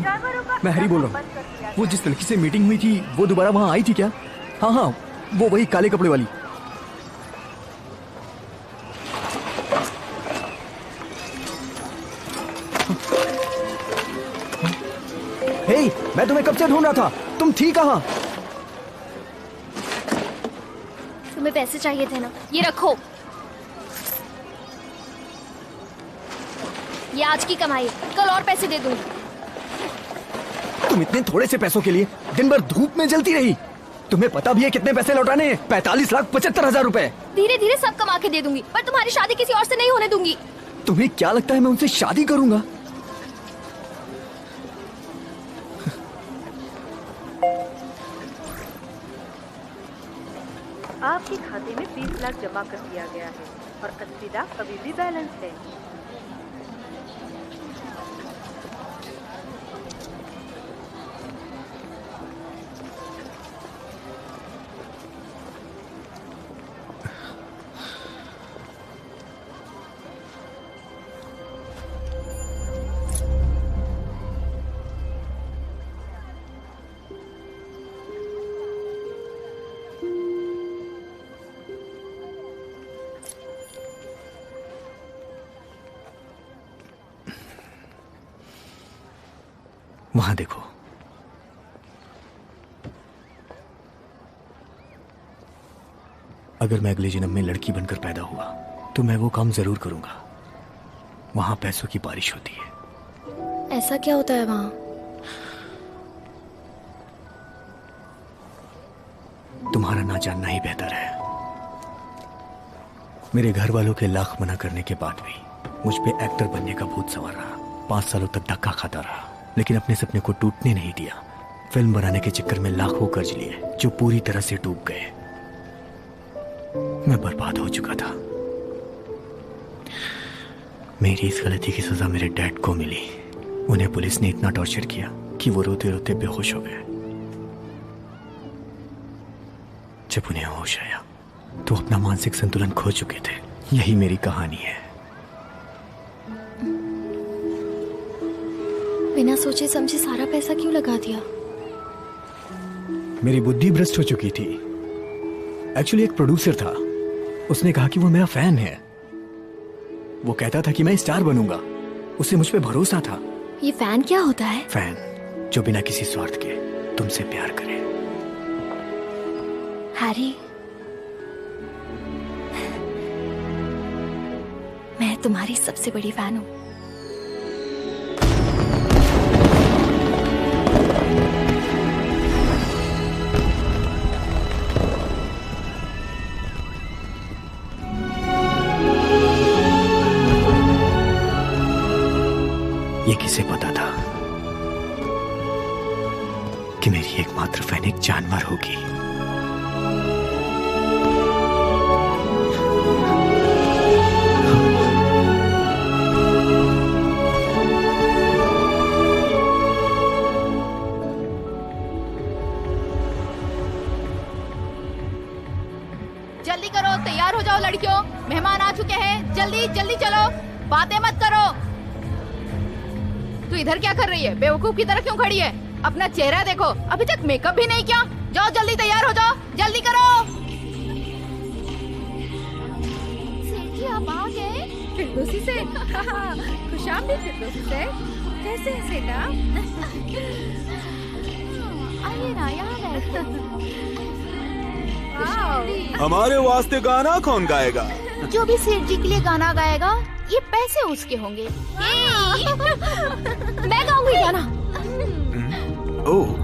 मैं हैरी बोल रहा हूँ। वो जिस लड़की से मीटिंग हुई थी वो दोबारा वहाँ आई थी क्या? हाँ हाँ, वो वही काले कपड़े वाली। हे, मैं तुम्हें कब से ढूंढ रहा था, तुम थी कहाँ? तुम्हें पैसे चाहिए थे ना, ये रखो। ये आज की कमाई, कल और पैसे दे दूंगी। तुम इतने थोड़े से पैसों के लिए दिन भर धूप में जलती रही। तुम्हें पता भी है कितने पैसे लौटाने हैं? 45,75,000 रुपए। धीरे धीरे सब कमा के दे दूंगी, पर तुम्हारी शादी किसी और से नहीं होने दूंगी। तुम्हें क्या लगता है मैं उनसे शादी करूंगा? लाख जमा कर दिया गया है और 80 लाख अभी भी बैलेंस है। वहां देखो। अगर मैं अगले जन्म में लड़की बनकर पैदा हुआ तो मैं वो काम जरूर करूंगा। वहां पैसों की बारिश होती है। ऐसा क्या होता है वहां? तुम्हारा ना जानना ही बेहतर है। मेरे घर वालों के लाख मना करने के बाद भी मुझ पे एक्टर बनने का भूत सवार रहा। 5 सालों तक धक्का खाता रहा, लेकिन अपने सपने को टूटने नहीं दिया। फिल्म बनाने के चक्कर में लाखों कर्ज लिए जो पूरी तरह से डूब गए। मैं बर्बाद हो चुका था। मेरी इस गलती की सजा मेरे डैड को मिली। उन्हें पुलिस ने इतना टॉर्चर किया कि वो रोते रोते बेहोश हो गए। जब उन्हें होश आया तो अपना मानसिक संतुलन खो चुके थे। यही मेरी कहानी है। बिना सोचे समझे सारा पैसा क्यों लगा दिया? मेरी बुद्धि भ्रष्ट हो चुकी थी। एक्चुअली एक प्रोड्यूसर था, उसने कहा कि वो मेरा फैन है। वो कहता था कि मैं स्टार बनूंगा। उसे मुझ पे भरोसा था। ये फैन क्या होता है? फैन जो बिना किसी स्वार्थ के तुमसे प्यार करे। हैरी, मैं तुम्हारी सबसे बड़ी फैन हूँ। ये किसे पता था कि मेरी एकमात्र फैन एक जानवर होगी। जल्दी करो, तैयार हो जाओ लड़कियों, मेहमान आ चुके हैं। जल्दी जल्दी चलो, बातें मत करो। तू इधर क्या कर रही है? बेवकूफ की तरह क्यों खड़ी है? अपना चेहरा देखो, अभी तक मेकअप भी नहीं किया। जाओ जल्दी तैयार हो जाओ, जल्दी करो। सेठ जी आप आ गए? फिरदौसी से? खुशामदीद फिरदौसी से। कैसे हैं सेठ आप? आइए ना, यहाँ बैठो। हमारे वास्ते गाना कौन गाएगा? जो भी सेठ जी के लिए गाना गाएगा ये पैसे उसके होंगे। मैं गाऊंगी गाना। ओह,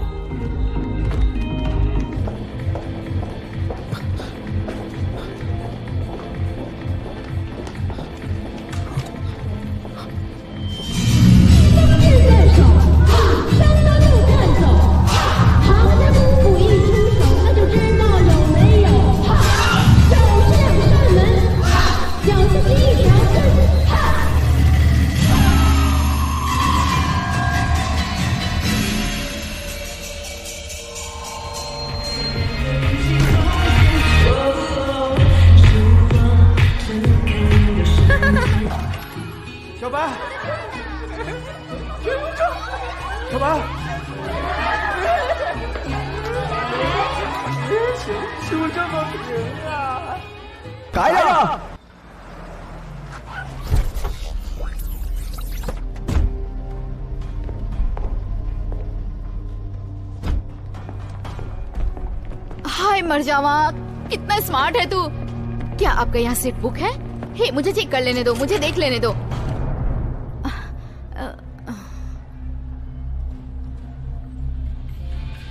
शोभा, शोभा, कायरा, हाय मर जावा, कितना स्मार्ट है तू। क्या आपका यहाँ सीट बुक है? हे, मुझे चेक कर लेने दो, मुझे देख लेने दो।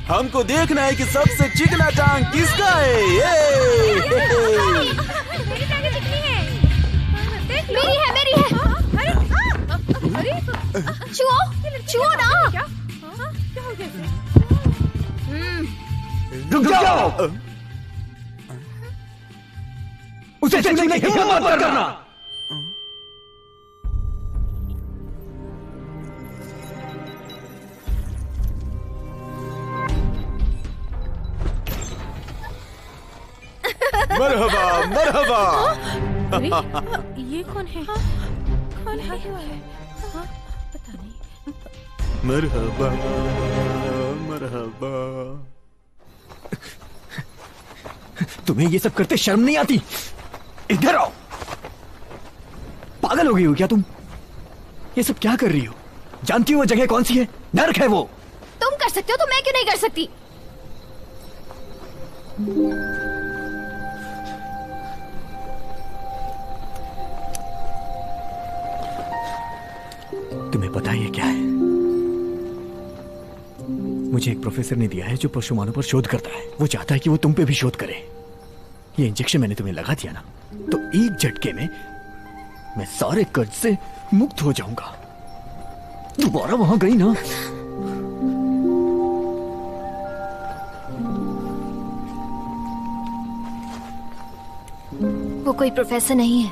हमको देखना है कि सबसे चिकना टांग किसका है। मेरी है, मेरी है। छुओ, छुओ ना। क्या हो गया? रुक जाओ। उसे छूने की हिम्मत मत करना। मरहबा मरहबा। ये कौन है? कौन है? पता नहीं। मरहबा मरहबा। तुम्हें ये सब करते शर्म नहीं आती? इधर आओ। पागल हो गई हो क्या तुम? ये सब क्या कर रही हो? जानती हो वो जगह कौन सी है? नर्क है वो। तुम कर सकते हो तो मैं क्यों नहीं कर सकती? तुम्हें पता है ये क्या है? मुझे एक प्रोफेसर ने दिया है जो पशु मानव पर शोध करता है। वो चाहता है कि वो तुम पे भी शोध करे। ये इंजेक्शन मैंने तुम्हें लगा दिया ना, तो एक झटके में मैं सारे कर्ज से मुक्त हो जाऊंगा। दोबारा वहां गई ना, वो कोई प्रोफेसर नहीं है,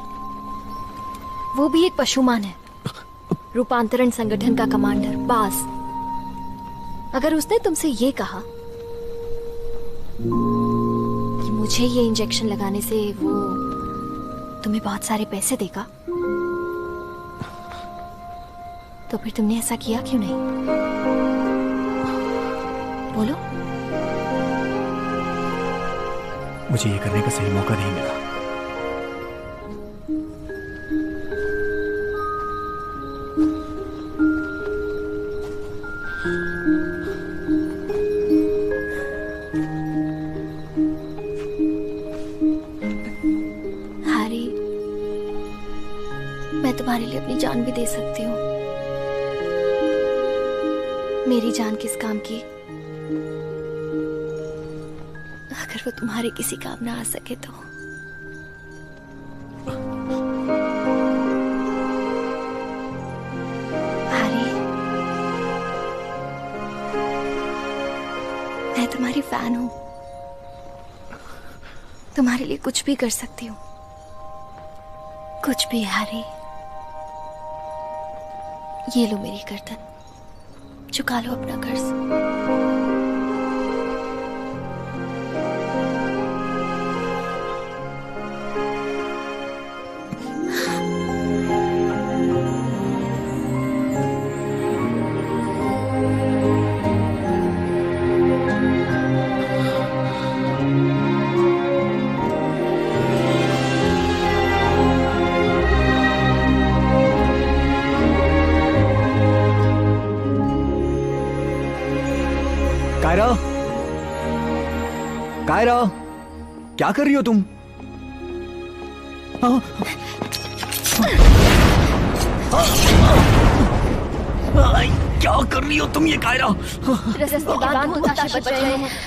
वो भी एक पशुमान है, रूपांतरण संगठन का कमांडर बास। अगर उसने तुमसे ये कहा कि मुझे ये इंजेक्शन लगाने से वो तुम्हें बहुत सारे पैसे देगा, तो फिर तुमने ऐसा किया क्यों नहीं? बोलो। मुझे ये करने का सही मौका नहीं मिला। तुम्हारे लिए अपनी जान भी दे सकती हूँ। मेरी जान किस काम की अगर वो तुम्हारे किसी काम ना आ सके तो। हैरी, मैं तुम्हारी फैन हूँ, तुम्हारे लिए कुछ भी कर सकती हूँ, कुछ भी। हैरी, ये लो मेरी गर्दन, चुका लो अपना कर्ज। कायरा, क्या कर रही हो तुम? क्या कर रही हो तुम ये कायरा?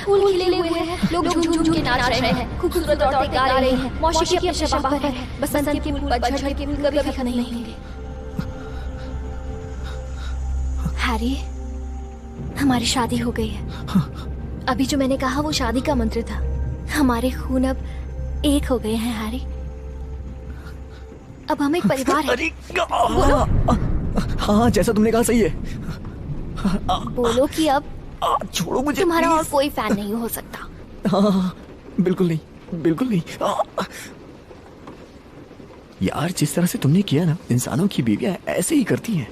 फूल खिले हुए हैं, लोग झूम के नाच रहे हैं, खूबसूरत औरतें गा रही हैं, मौसीकी अपने शबाब पर है, बसंत के फूल पतझड़ के फूल कभी खत्म नहीं होंगे। हैरी, हमारी शादी हो गई है। अभी जो मैंने कहा वो शादी का मंत्र था। हमारे खून अब एक हो गए हैं हैरी। अब हम एक परिवार हैं। हाँ, जैसा तुमने कहा सही है। बोलो कि अब छोड़ो मुझे, तुम्हारा और कोई फैन नहीं हो सकता। हाँ, बिल्कुल नहीं, बिल्कुल नहीं। यार, जिस तरह से तुमने किया ना, इंसानों की बीवियां ऐसे ही करती हैं।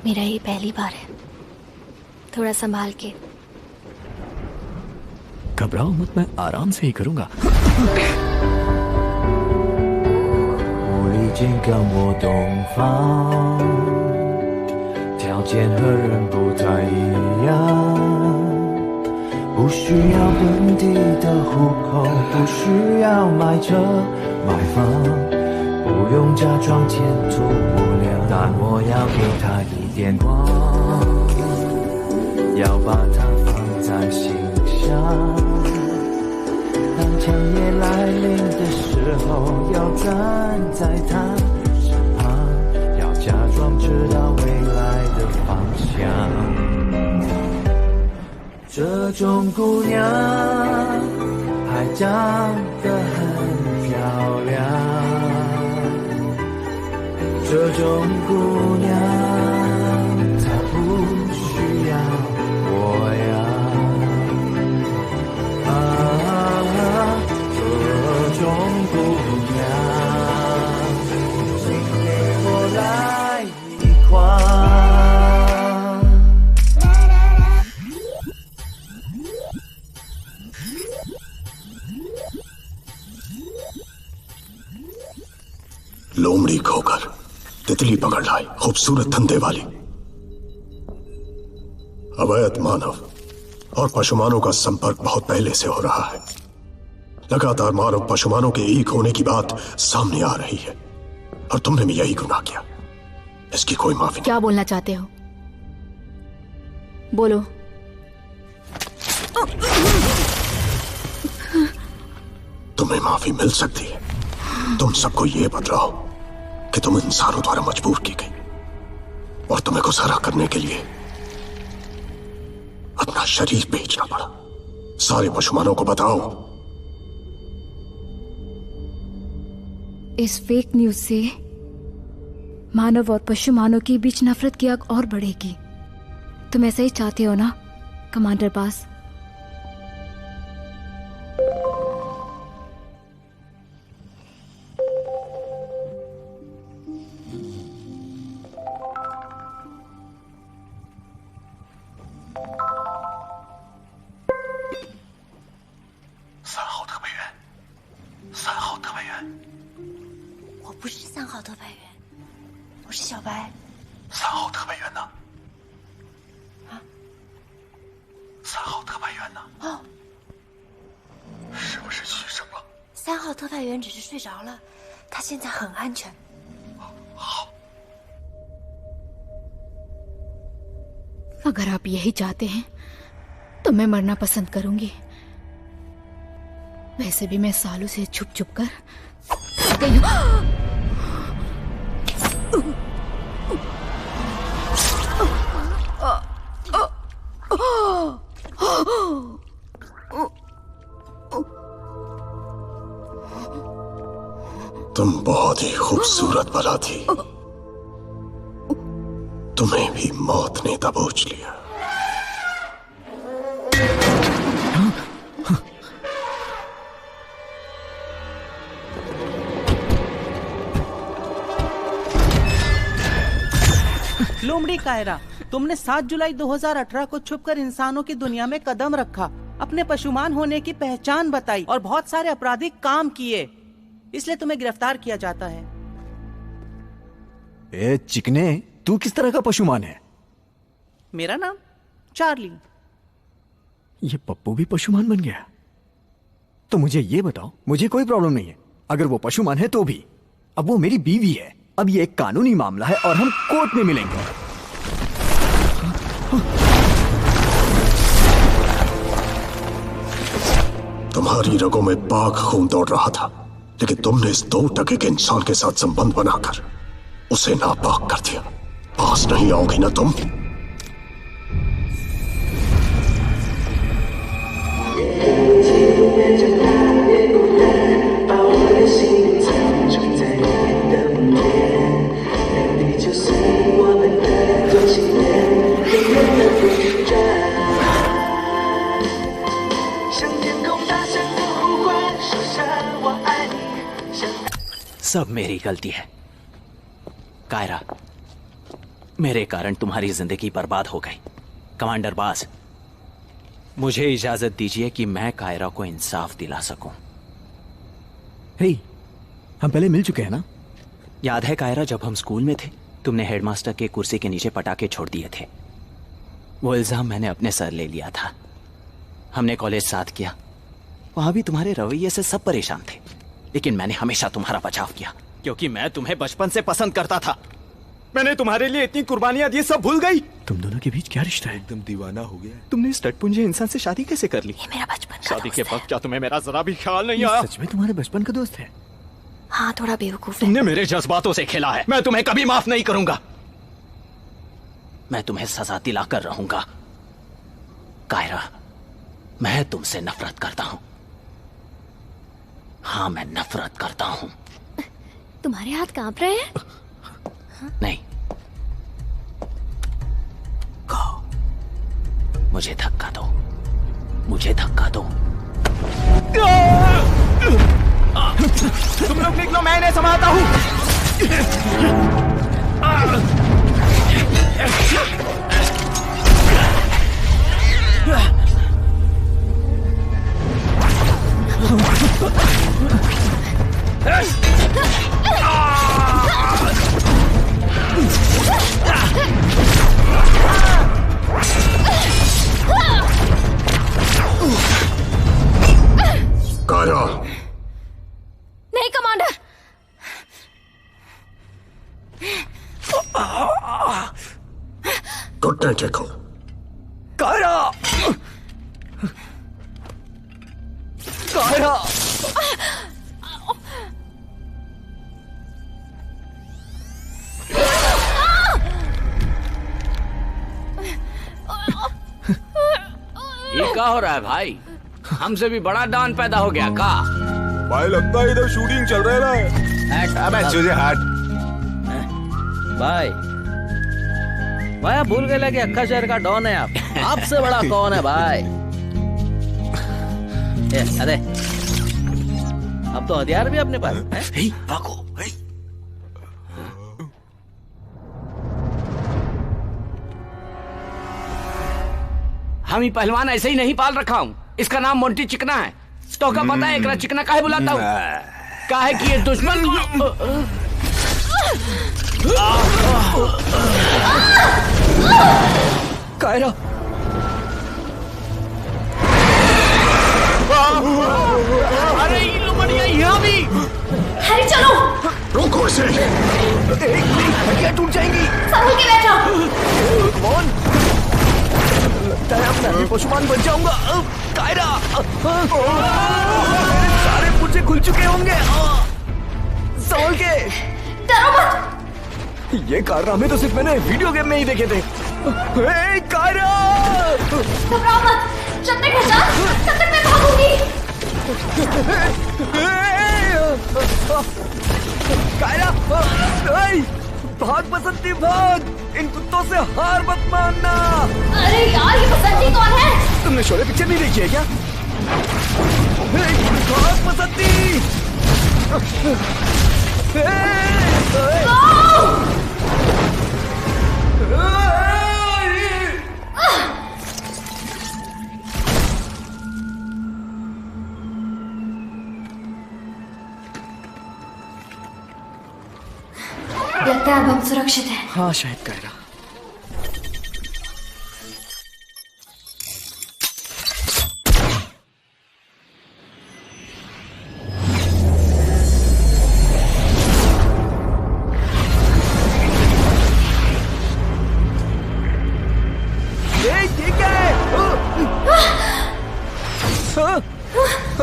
मेरा ये पहली बार है, थोड़ा संभाल के। घबराओ मत, मैं आराम से ही करूंगा। 我已经跟我洞房，条件和人不太一样，不需要本地的户口，不需要买车买房，不用假装前途无量，但我要给他一点光，要把它放在心上。当强夜来临的时候，要站在他身旁，要假装知道未来的方向。这种姑娘还还长得很漂亮，这种姑娘她不需要我呀，这种姑娘，请给我来一块。लोमड़ी खोकर तितली पकड़ लाए खूबसूरत धंधे वाली। अवैध मानव और पशुमानों का संपर्क बहुत पहले से हो रहा है। लगातार मानव पशुमानों के एक होने की बात सामने आ रही है और तुमने भी यही गुनाह किया। इसकी कोई माफी नहीं। क्या बोलना चाहते हो? बोलो। तुम्हें माफी मिल सकती है। तुम सबको ये बतलाओ कि तुम इंसानों द्वारा मजबूर की गई और तुम्हें गुजारा करने के लिए अपना शरीर बेचना पड़ा। सारे पशुमानों को बताओ। इस फेक न्यूज से मानव और पशुमानों के बीच नफरत की आग और बढ़ेगी। तुम ऐसा ही चाहते हो ना कमांडर बास? अगर आप यही चाहते हैं तो मैं मरना पसंद करूंगी। वैसे भी मैं सालों से छुप छुप कर गई हूं। तुम बहुत ही खूबसूरत बला थी। तुम्हें भी मौत ने दबोच लिया। लोमड़ी कायरा, तुमने 7 जुलाई 2018 को छुपकर इंसानों की दुनिया में कदम रखा, अपने पशुमान होने की पहचान बताई और बहुत सारे आपराधिक काम किए, इसलिए तुम्हें गिरफ्तार किया जाता है। ए चिकने, तू किस तरह का पशुमान है? मेरा नाम चार्ली। ये पप्पू भी पशुमान बन गया? तो मुझे ये बताओ, मुझे कोई प्रॉब्लम नहीं है अगर वो पशुमान है तो भी। अब वो मेरी बीवी है। अब ये एक कानूनी मामला है और हम कोर्ट में मिलेंगे। तुम्हारी रगों में पाक खून दौड़ रहा था, लेकिन तुमने इस 2 टके के इंसान के साथ संबंध बनाकर उसे नापाक कर दिया। पास नहीं आओगी ना तुम? सब मेरी गलती है कायरा। मेरे कारण तुम्हारी जिंदगी बर्बाद हो गई। कमांडर बास, मुझे इजाजत दीजिए कि मैं कायरा को इंसाफ दिला सकूं। हे, हम पहले मिल चुके हैं ना? याद है कायरा, जब हम स्कूल में थे तुमने हेडमास्टर के कुर्सी के नीचे पटाखे छोड़ दिए थे। वो इल्जाम मैंने अपने सर ले लिया था। हमने कॉलेज साथ किया, वहां भी तुम्हारे रवैये से सब परेशान थे, लेकिन मैंने हमेशा तुम्हारा बचाव किया क्योंकि मैं तुम्हें बचपन से पसंद करता था। मैंने तुम्हारे लिए इतनी कुर्बानियां दी, सब भूल गई। तुम दोनों के बीच क्या रिश्ता है? एकदम दीवाना हो गया। तुमने इस टटपुंजे इंसान से शादी कैसे कर ली? ये मेरा बचपन का शादी के दोस्त है। वक्त क्या तुम्हें मेरा जरा भी ख्याल नहीं आया? सच में तुम्हारे बचपन का दोस्त है? हाँ, थोड़ा बेवकूफ है। तुमने मेरे जज्बातों से खेला है। मैं तुम्हें कभी माफ नहीं करूंगा। मैं तुम्हें सजा दिलाकर रहूंगा। कायरा, मैं तुमसे नफरत करता हूं। हाँ, मैं नफरत करता हूँ। तुम्हारे हाथ कांप रहे हैं? नहीं, कहो, मुझे धक्का दो, मुझे धक्का दो। तुम लोग निकलो, मैं इन्हें संभालता हूँ। काया, नहीं कमांडर। घुटने टेको। कायरा, कायरा। ये क्या हो रहा है भाई? हमसे भी बड़ा डॉन पैदा हो गया का? भाई लगता है इधर शूटिंग चल रहा है। अबे तुझे हाथ भाई आप भूल गए कि अक्का शहर का डॉन है आप। आपसे बड़ा कौन है भाई? अरे अब तो हथियार भी अपने पास है। भागो। हम ही पहलवान ऐसे ही नहीं पाल रखा हूँ। इसका नाम मोंटी चिकना है। तो क्या पता है एकरा चिकना काहे बुलाता हूँ? काहे कि ये दुश्मन कायरा, अरे ये लो बढ़िया यहाँ भी। हैरी चलो। रोको इसे। हड्डियाँ टूट जाएंगी। संभल के बैठो। कौन? लगता है मैं भी पशुमान बन जाऊंगा। कायरा, मेरे सारे पुर्जे खुल चुके होंगे। संभल के। डरो मत। ये कारनामे तो सिर्फ मैंने वीडियो गेम में ही देखे थे। कायरा, घबराओ मत। जब तक बचा तब तक मैं भागूंगी। कायरा, भाग बसंती भाग। इन कुत्तों से हार मत मानना। अरे यार, ये बसंती कौन है? तुमने शोले पिक्चर नहीं देखी है क्या? भाग बसंती। लगता है अब हम सुरक्षित हैं। हाँ शायद कायरा।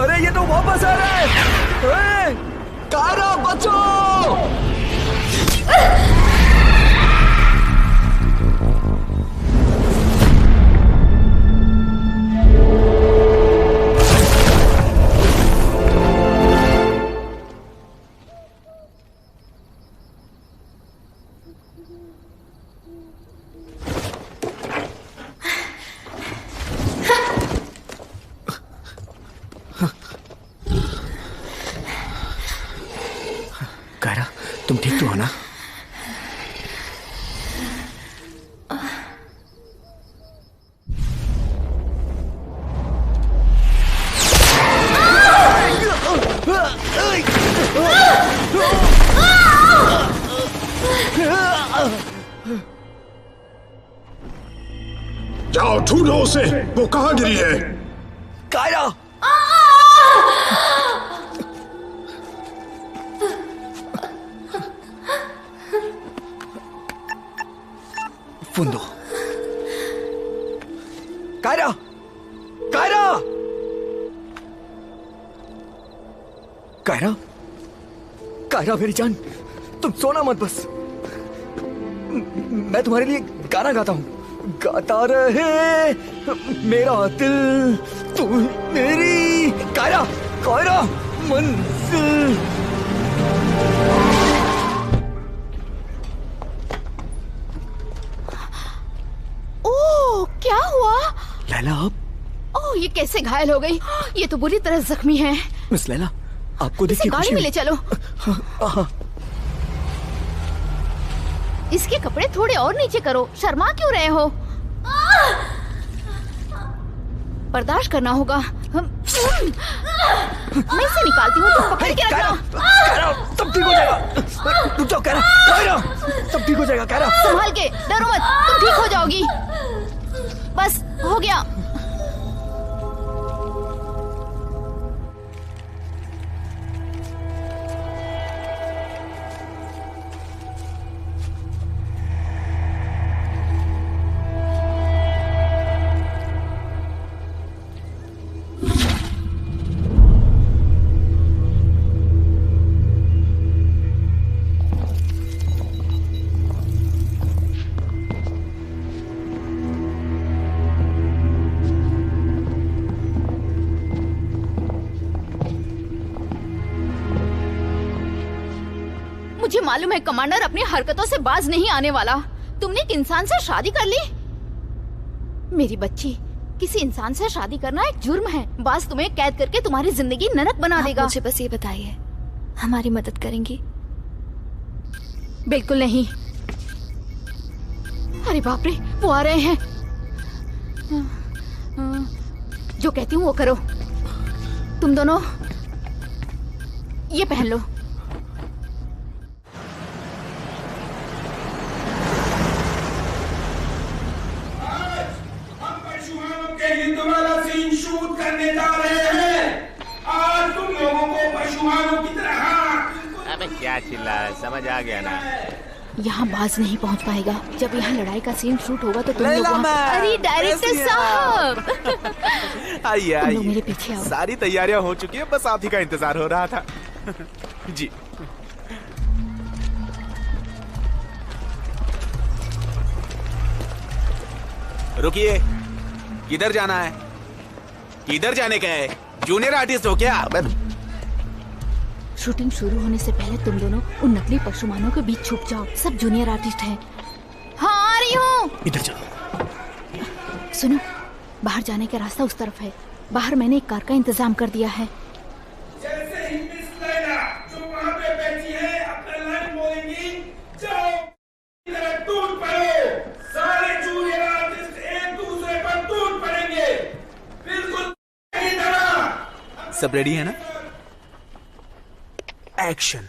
अरे ये तो वापस आ रहा है। कायरा बचो। कायरा, तुम ठीक तो हो ना? जाओ ढूंढो उसे। वो कहाँ गिरी है? कायरा, फुंदो। कायरा, कायरा, कायरा, कायरा मेरी जान, तुम सोना मत बस। मैं तुम्हारे लिए गाना गाता हूँ। गाता रहे मेरा दिल, तू मेरी। कायरा, कायरा, मंजिल। ओह, क्या हुआ? लैला, आप? ओह, ये कैसे घायल हो गई? ये तो बुरी तरह जख्मी है। मिस लैला, आपको इसे देखिए गाड़ी में ले चलो। हाँ। इसके कपड़े थोड़े और नीचे करो। शर्मा क्यों रहे हो? बर्दाश्त करना होगा। मैं इसे निकालती हूँ, तुम पकड़ के रखना। सब ठीक हो जाएगा। रुक जाओ कायरा, सब ठीक हो जाएगा कायरा। संभाल के, डरो मत, तुम ठीक हो जाओगी। बस हो गया। मुझे मालूम है कमांडर अपनी हरकतों से बाज नहीं आने वाला। तुमने एक इंसान से शादी कर ली? मेरी बच्ची, किसी इंसान से शादी करना एक जुर्म है। बाज तुम्हें कैद करके तुम्हारी जिंदगी नरक बना देगा। मुझे बस ये बताइए, हमारी मदद करेंगी? बिल्कुल नहीं। अरे बाप रे, वो आ रहे हैं। जो कहती हूँ वो करो। तुम दोनों ये पहन लो। वाला सीन शूट करने जा रहे हैं। आज तुम लोगों को पशुओं की तरह। अबे क्या चिल्ला, समझ आ गया ना? यहाँ बाज नहीं पहुँच पाएगा। जब यहाँ लड़ाई का सीन शूट होगा तो तुम लोग लैला मैम, अरे डायरेक्टर साहब, आइए तुम लोग आइए, मेरे पीछे आओ। सारी तैयारियां हो चुकी है, बस आप ही का इंतजार हो रहा था। जी रुकिए, किधर जाना है? किधर जाने का है? जूनियर आर्टिस्ट हो क्या? शूटिंग शुरू होने से पहले तुम दोनों उन नकली पशुमानों के बीच छुप जाओ। सब जूनियर आर्टिस्ट हैं। हाँ, आ रही हूँ। इधर चलो। सुनो, बाहर जाने का रास्ता उस तरफ है। बाहर मैंने एक कार का इंतजाम कर दिया है। जैसे ही मिस लैला जो वहाँ पे बैठी है अपना लाइन बोलेंगी, जाओ इधर टूट पड़ो। सारे जूनियर आर्टिस्ट एक दूसरे पर टूट पड़ेंगे, बिल्कुल इसी तरह। सब रेडी है ना? एक्शन।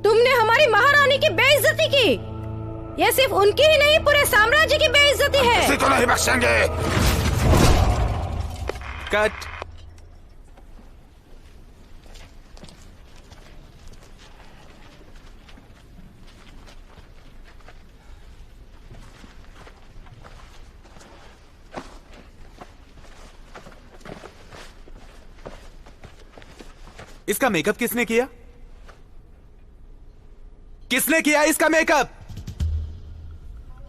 तुमने हमारी महारानी की बेइज्जती की। ये सिर्फ उनकी ही नहीं, पूरे साम्राज्य की बेइज्जती है। किसी को नहीं बख्शेंगे। कट। इसका मेकअप किसने किया? किसने किया इसका मेकअप?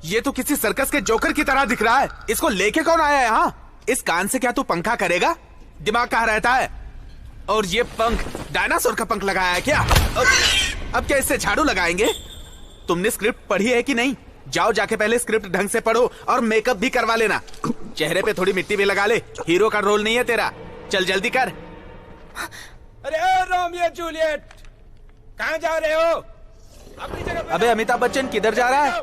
ये तो किसी सर्कस के जोकर की तरह दिख रहा है। इसको लेके कौन आया है यहाँ? इस कान से क्या तू पंखा करेगा? दिमाग कहाँ रहता है? और ये पंख डायनासोर का पंख लगाया है क्या? अब क्या इससे झाड़ू लगाएंगे? तुमने स्क्रिप्ट पढ़ी है कि नहीं? जाओ जाके पहले स्क्रिप्ट ढंग से पढ़ो और मेकअप भी करवा लेना। चेहरे पे थोड़ी मिट्टी भी लगा ले। हीरो का रोल नहीं है तेरा। चल जल्दी कर। अरे रोमियो जूलियट, कहाँ जा रहे हो? अपनी जगह पे। अबे अमिताभ बच्चन किधर जा रहा है?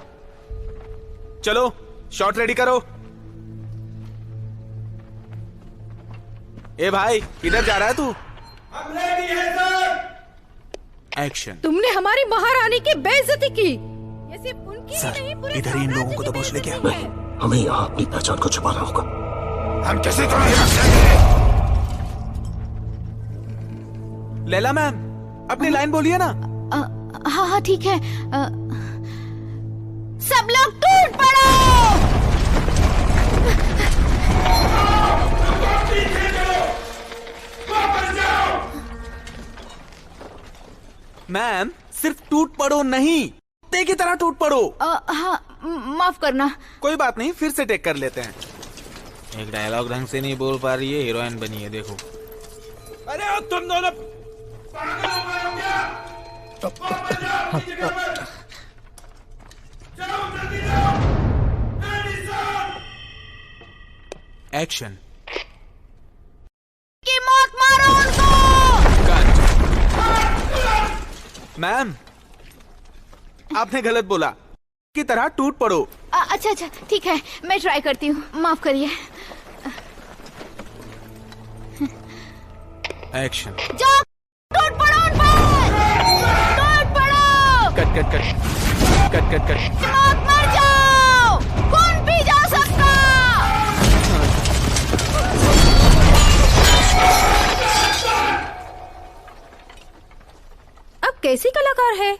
चलो शॉट रेडी करो। ए भाई, किधर जा रहा है तू? हम रेडी हैं सर। एक्शन। तुमने हमारी महारानी की बेइज्जती की। ये सिर्फ उनकी ही नहीं, पूरे इधर ही इन लोगों को दबोच लेके आ। हमें यहाँ अपनी पहचान को छुपाना होगा। हम किसी को नहीं बख्शेंगे। लैला मैम, अपनी लाइन बोलिए ना। हाँ हाँ ठीक है। सब लोग टूट पड़ो। मैम, सिर्फ टूट पड़ो नहीं, ते की तरह टूट पड़ो। हाँ, माफ करना। कोई बात नहीं, फिर से टेक कर लेते हैं। एक डायलॉग ढंग से नहीं बोल पा रही है, हीरोइन बनी है देखो। अरे तुम दोनों पागल हो गए हो क्या? वापस जाओ अपनी जगह पर। जाओ जल्दी जाओ। एक्शन। की मौत मारो उनको। मैम, आपने गलत बोला। की तरह टूट पड़ो। अच्छा अच्छा ठीक है, मैं ट्राई करती हूँ, माफ करिए। एक्शन। जाओ, टूट पड़ो उन पर। टूट पड़ो। Cut cut cut cut cut cut. मौत मर जाओ, कौन भी जा सकता। अब कैसी कलाकार है?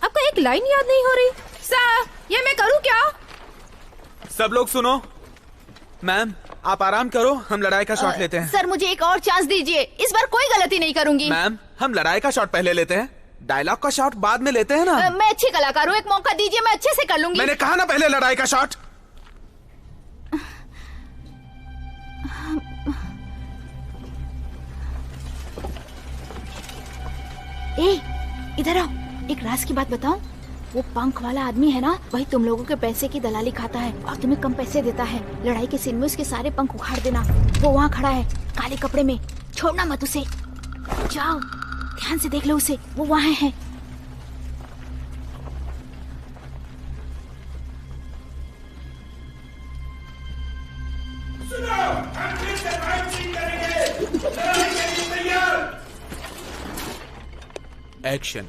आपको एक लाइन याद नहीं हो रही? सर, ये मैं करूं क्या? सब लोग सुनो। मैम, आप आराम करो, हम लड़ाई का शॉट लेते हैं। सर मुझे एक और चांस दीजिए, इस बार कोई गलती नहीं करूंगी। मैम, हम लड़ाई का शॉट पहले लेते हैं, डायलॉग का शॉट बाद में लेते हैं ना। मैं अच्छी कलाकार हूँ, एक मौका दीजिए, मैं अच्छे से कर लूंगी। मैंने कहा ना पहले लड़ाई का शॉट। इधर आओ, एक राज की बात बताऊं? वो पंख वाला आदमी है ना, वही तुम लोगों के पैसे की दलाली खाता है और तुम्हें कम पैसे देता है। लड़ाई के सीन में उसके सारे पंख उखाड़ देना। वो वहाँ खड़ा है काले कपड़े में, छोड़ना मत उसे। जाओ, ध्यान से देख लो उसे, वो वहाँ है। सुनो, हम फिर से फाइट सीन करेंगे। लड़ाई के लिए तैयार। एक्शन।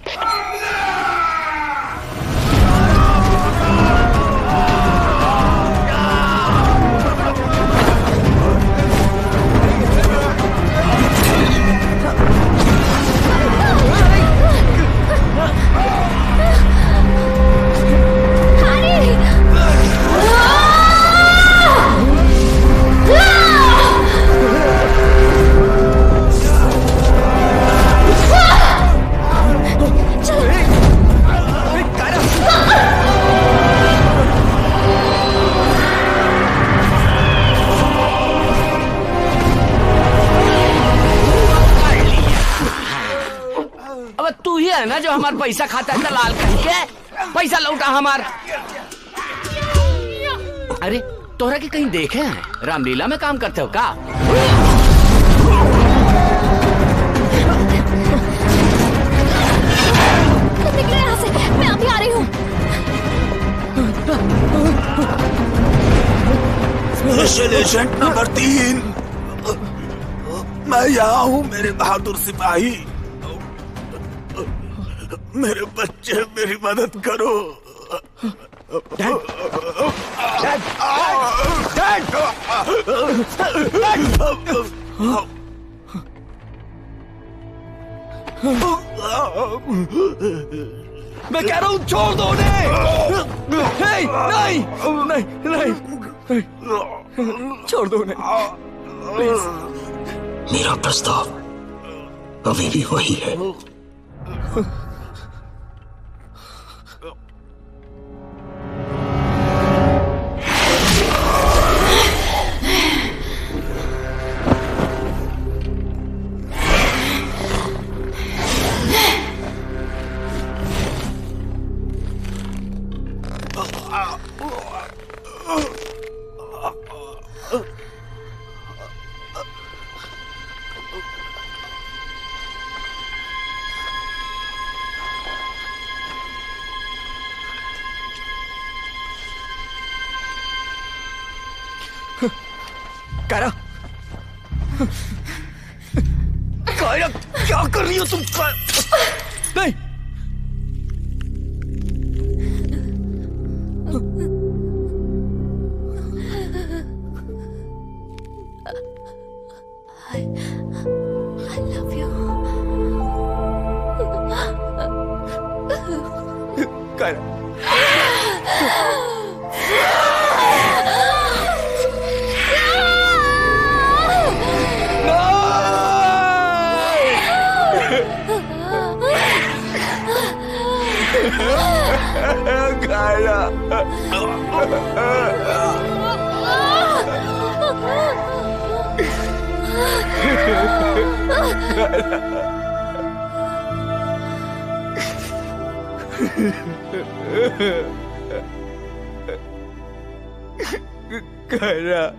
तू ही है ना जो हमारा पैसा खाता है दलाल कहीं के? पैसा लौटा हमार। अरे तोहरा के कहीं देखे हैं? रामलीला में काम करते हो का? निकले यहाँ से, मैं अभी आ रही हूँ। स्पेशल एजेंट नंबर 3, मैं यहाँ हूँ मेरे बहादुर सिपाही। मेरे बच्चे, मेरी मदद करो। मैं कह रहा हूँ छोड़ दो उन्हें। नहीं नहीं नहीं नहीं, छोड़ दो उन्हें प्लीज। मेरा प्रस्ताव अभी भी वही है। कायरा, कायरा क्या कर रही हो तुम? नहीं, I love you. Kiara, Kiara,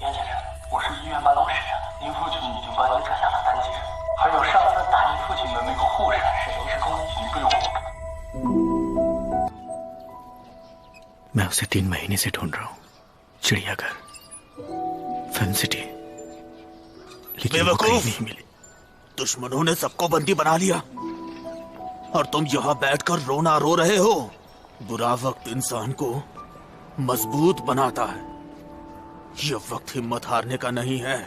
严先生，我是医院办公室，您父亲已经把你转向了3级，还有上次打你父亲的那个护士是临时工，已经被我。 मैं उसे 3 महीने से ढूंढ रहा हूँ, चिड़ियाघर, फिल्म सिटी, लेकिन वो कहीं नहीं मिली। दुश्मनों ने सबको बंदी बना लिया और तुम यहाँ बैठकर रोना रो रहे हो। बुरा वक्त इंसान को मजबूत बनाता है। यह वक्त हिम्मत हारने का नहीं है।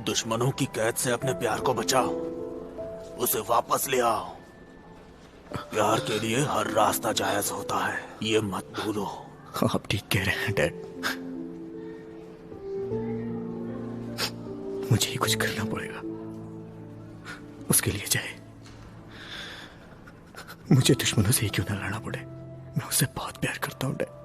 दुश्मनों की कैद से अपने प्यार को बचाओ, उसे वापस ले आओ। प्यार के लिए हर रास्ता जायज होता है, ये मत भूलो। आप ठीक कह रहे हैं डैड। मुझे ही कुछ करना पड़ेगा, उसके लिए चाहे मुझे दुश्मनों से ही क्यों ना लड़ना पड़े। मैं उससे बहुत प्यार करता हूं डैड।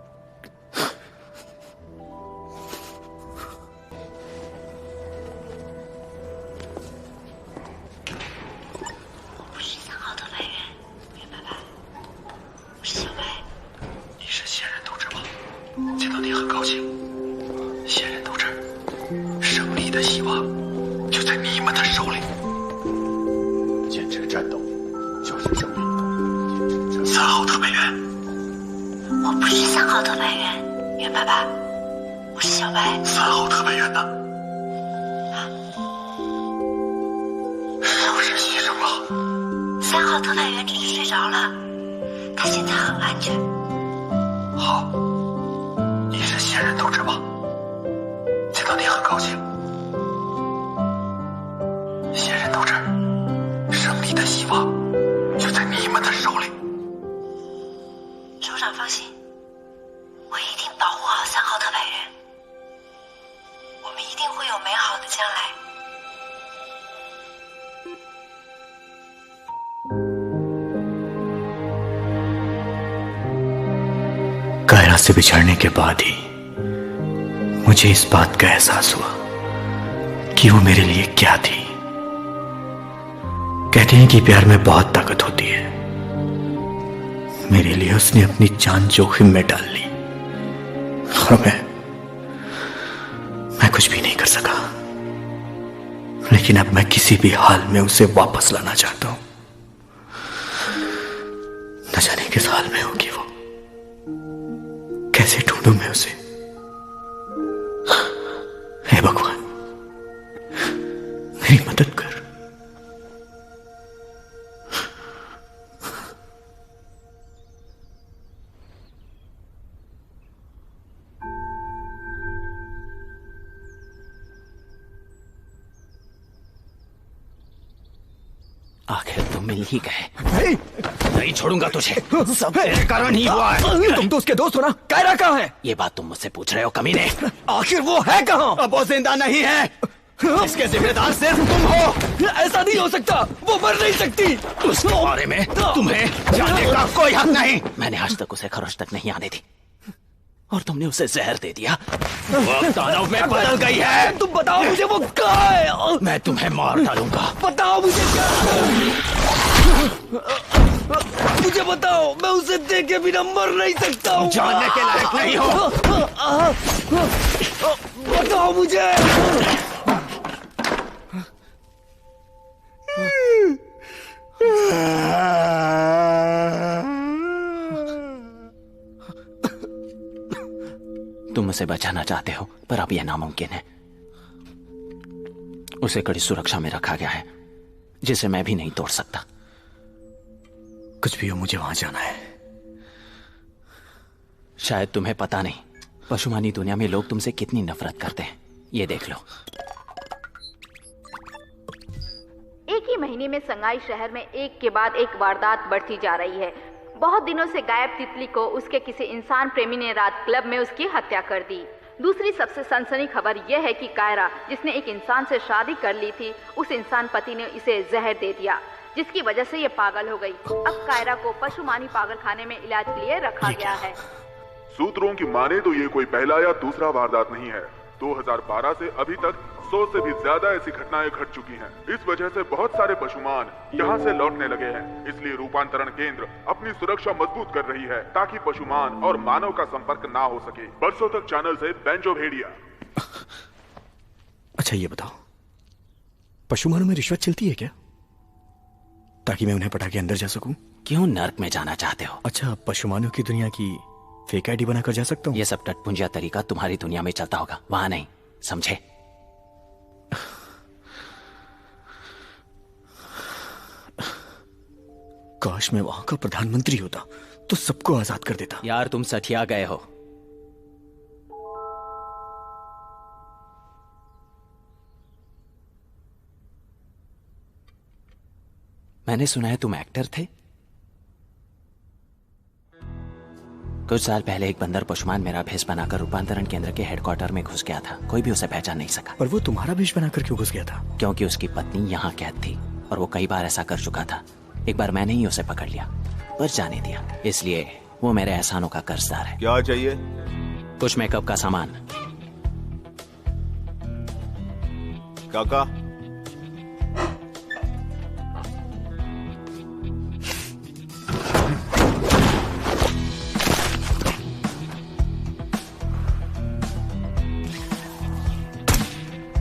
कायरा से बिछड़ने के बाद ही मुझे इस बात का एहसास हुआ कि वो मेरे लिए क्या थी। कहते हैं कि प्यार में बहुत ताकत होती है। मेरे लिए उसने अपनी जान जोखिम में डाल ली और मैं कुछ भी नहीं कर सका। लेकिन अब मैं किसी भी हाल में उसे वापस लाना चाहता हूं। न जाने किस हाल में होगी वो, कैसे ढूंढूं मैं उसे। हे भगवान, मेरी मदद कर। आखिर तुम मिल ही गए। नहीं छोड़ूंगा तुझे, सब तेरे कारण ही हुआ है। तुम तो उसके दोस्त हो ना। कायरा कहाँ है? ये बात तुम मुझसे पूछ रहे हो कमीने? आखिर वो है कहाँ? अब वो जिंदा नहीं है। इसके जिम्मेदार सिर्फ तुम हो। ऐसा नहीं हो सकता, वो मर नहीं सकती। उसके बारे में तुम्हें जानने का कोई हक नहीं। मैंने आज तक उसे खरोश तक नहीं आने दी और तुमने उसे जहर दे दिया। वो दानव में बदल गई है। तुम बताओ मुझे वो कहाँ है? मैं तुम्हें मार डालूंगा। बताओ मुझे क्या? मुझे बताओ, मैं उसे देखे बिना मर नहीं सकता हूँ। जानने के लायक नहीं हो। बताओ मुझे। तुम उसे बचाना चाहते हो, पर अब यह नामुमकिन है। उसे कड़ी सुरक्षा में रखा गया है, जिसे मैं भी नहीं तोड़ सकता। कुछ भी हो, मुझे वहां जाना है। शायद तुम्हें पता नहीं, पशुमानी दुनिया में लोग तुमसे कितनी नफरत करते हैं, ये देख लो। एक ही महीने में संगाई शहर में एक के बाद एक वारदात बढ़ती जा रही है। बहुत दिनों से गायब तितली को उसके किसी इंसान प्रेमी ने रात क्लब में उसकी हत्या कर दी। दूसरी सबसे सनसनी खबर यह है कि कायरा, जिसने एक इंसान से शादी कर ली थी, उस इंसान पति ने इसे जहर दे दिया, जिसकी वजह से ये पागल हो गई। अब कायरा को पशुमानी पागलखाने में इलाज के लिए रखा गया है। सूत्रों की माने तो ये कोई पहला या दूसरा वारदात नहीं है। 2012 से अभी तक 100 से भी ज्यादा ऐसी घटनाएं घट चुकी हैं। इस वजह से बहुत सारे पशुमान यहाँ से लौटने लगे हैं। इसलिए रूपांतरण केंद्र अपनी सुरक्षा मजबूत कर रही है ताकि पशुमान और मानव का संपर्क ना हो सके। बरसों तक चैनल से बेंजो भेड़िया। अच्छा ये बताओ, पशुमानों में रिश्वत चलती है क्या, ताकि मैं उन्हें पटा के अंदर जा सकूं? क्यों नर्क में जाना चाहते हो? अच्छा, पशुमानों की दुनिया की फेक आईडी बनाकर जा सकता हूँ? ये सब टटपुंजिया तरीका तुम्हारी दुनिया में चलता होगा, वहां नहीं, समझे? काश मैं वहां का प्रधानमंत्री होता तो सबको आजाद कर देता। यार तुम सठिया गए हो। मैंने सुना है तुम एक्टर थे। कुछ साल पहले एक बंदर पशुमान मेरा भेष बनाकर रूपांतरण केंद्र के हेडक्वार्टर में घुस गया था। कोई भी उसे पहचान नहीं सका। और वो तुम्हारा भेष बनाकर क्यों घुस गया था? क्योंकि उसकी पत्नी यहाँ कैद थी और वो कई बार ऐसा कर चुका था। एक बार मैंने ही उसे पकड़ लिया पर जाने दिया, इसलिए वो मेरे एहसानों का कर्जदार है। क्या चाहिए? कुछ मेकअप का सामान। काका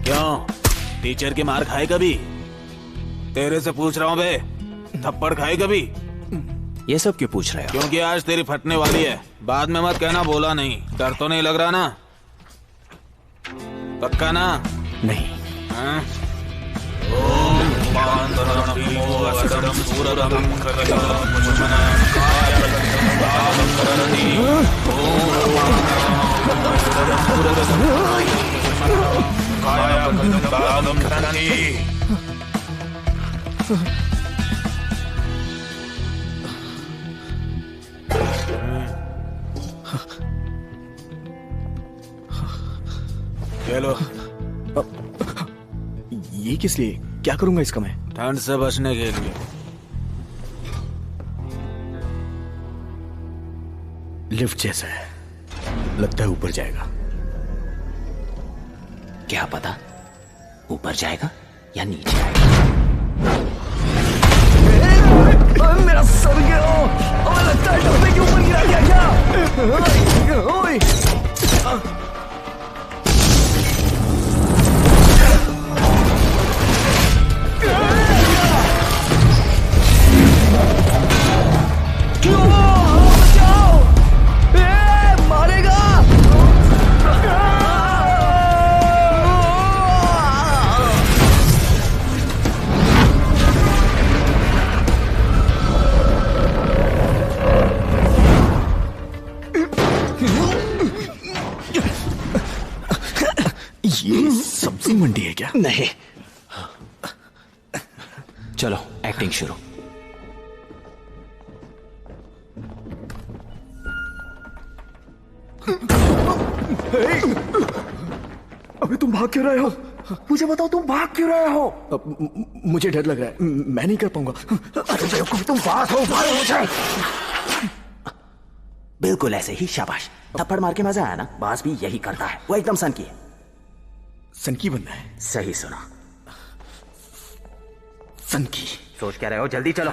क्यों टीचर की मार खाए कभी? तेरे से पूछ रहा हूँ बे, थप्पड़ खाए कभी? ये सब क्यों पूछ रहे हो? क्योंकि आज तेरी फटने वाली है। बाद में मत कहना बोला नहीं। डर तो नहीं लग रहा ना? पक्का ना? नहीं। हाँ? चलो। ये किस लिए? क्या करूंगा इसका मैं? ठंड से बचने के लिए। लिफ्ट जैसा है, लगता है ऊपर जाएगा। क्या पता ऊपर जाएगा या नीचे आएगा। मेरा सर गया। लगता है डब्बे के ऊपर गिरा गया क्या? ये सब्जी मंडी है क्या? नहीं। चलो एक्टिंग शुरू। अबे तुम भाग क्यों रहे हो? मुझे बताओ तुम भाग क्यों रहे हो? मुझे डर लग रहा है, मैं नहीं कर पाऊंगा। तुम भाग हो मुझे। बिल्कुल ऐसे ही, शाबाश। थप्पड़ मार के मजा आया ना? बास भी यही करता है, वो एकदम सनकी है। सनकी बनना है? सही सुना, सनकी। सोच क्या रहे हो? जल्दी चलो।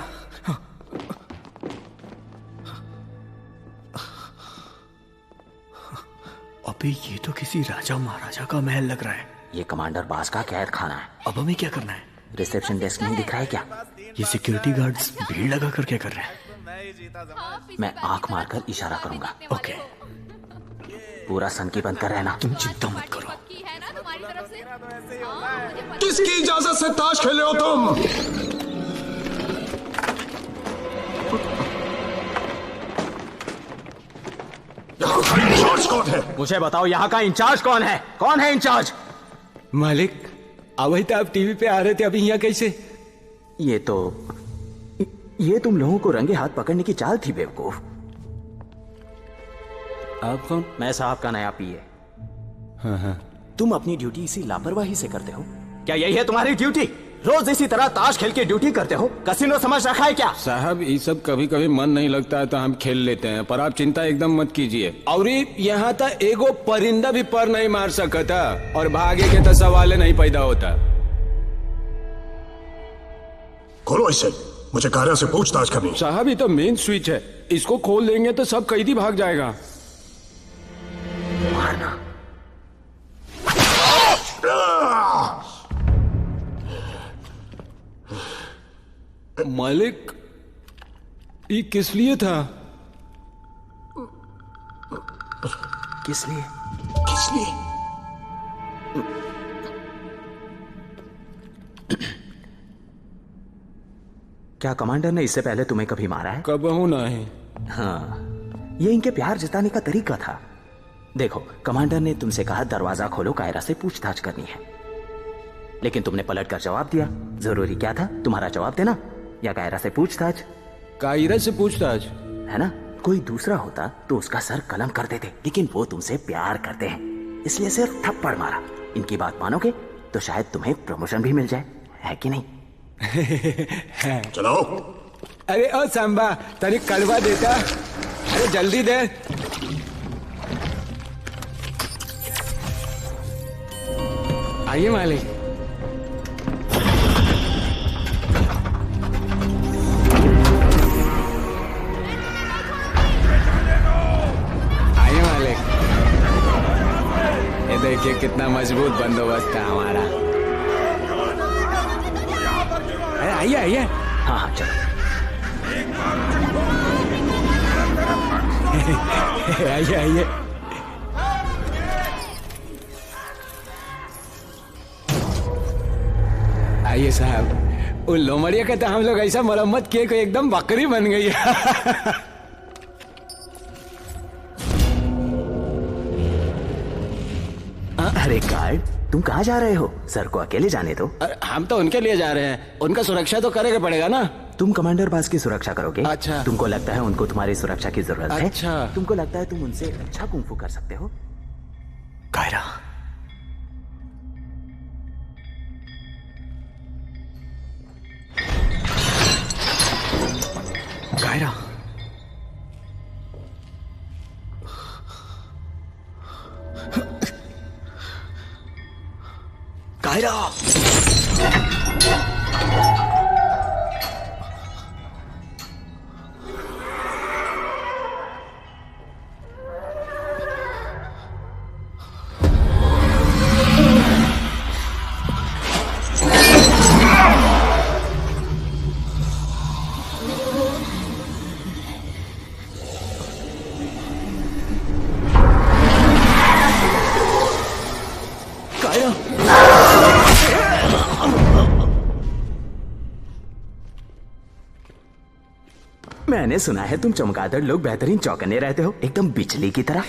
अबे ये तो किसी राजा महाराजा का महल लग रहा है। ये कमांडर बास का कैद खाना है। अब हमें क्या करना है? रिसेप्शन डेस्क नहीं दिख रहा है क्या? ये सिक्योरिटी गार्ड्स भीड़ लगा कर क्या कर रहे हैं? मैं आंख मारकर इशारा करूंगा। ओके। पूरा सनकी बंद कर रहना। तुम चिंता मत करो। किसकी इजाजत से ताश खेल रहे हो तुम? यहाँ इंचार्ज कौन है? मुझे बताओ यहाँ का इंचार्ज कौन है? कौन है इंचार्ज? मालिक, अवही तो आप टीवी पे आ रहे थे, अभी यहाँ कैसे? ये तुम लोगों को रंगे हाथ पकड़ने की चाल थी बेवकूफ। आप कौन? मैं साहब का नया पीए। हाँ। तुम अपनी ड्यूटी इसी लापरवाही से करते हो? क्या यही है तुम्हारी ड्यूटी? रोज इसी तरह ताश खेल के ड्यूटी करते हो? कसिनो समझ रखा है क्या? साहब, ये सब कभी कभी मन नहीं लगता है तो हम खेल लेते हैं, पर आप चिंता एकदम मत कीजिए। और यहाँ तक एगो परिंदा भी पर नहीं मार सकता और भागे के तो सवाल नहीं पैदा होता। खोलो इसे, मुझे कायरा से पूछताछ करनी। साहब, ये तो मेन स्विच है, इसको खोल देंगे तो सब कैदी भाग जाएगा। मारना। मालिक, ये किस लिए था? किस लिए? किस लिए? क्या कमांडर ने इससे पहले तुम्हें कभी मारा है? कबहू नहीं। हाँ, ये इनके प्यार जताने का तरीका था। देखो, कमांडर ने तुमसे कहा दरवाजा खोलो, कायरा से पूछताछ करनी है, लेकिन तुमने पलटकर जवाब दिया। जरूरी क्या था तुम्हारा जवाब देना या कायरा से पूछताछ? कायरा से पूछताछ है ना? कोई दूसरा होता तो उसका सर कलम कर देते, लेकिन वो तुमसे प्यार करते हैं, इसलिए सिर्फ थप्पड़ मारा। इनकी बात मानोगे तो शायद तुम्हें प्रमोशन भी मिल जाए, है कि नहीं? चलाओ। अरे ओ सांबा, तरी कड़वा देता। अरे जल्दी दे। आइए मालिक। आइए मालिक। ये देखिए कितना मजबूत बंदोबस्त है हमारा। अरे आइए आइए। हाँ चलो। आइए आइए। आइए साहब, उन लोमड़िया का तो हम लोग ऐसा मरम्मत किए कि एकदम बकरी बन गई है। अरे गार्ड, तुम कहाँ जा रहे हो? सर को अकेले जाने दो। हम तो उनके लिए जा रहे हैं, उनका सुरक्षा तो करेगा पड़ेगा ना। तुम कमांडर बास की सुरक्षा करोगे? अच्छा। तुमको लगता है उनको तुम्हारी सुरक्षा की जरूरत है? अच्छा। तुमको लगता है तुम उनसे अच्छा कुंफू कर सकते हो? कायरा, कायरा, कायरा, मैंने सुना है तुम चमगादड़ लोग बेहतरीन चौकन्ने रहते हो, एकदम बिजली की तरह।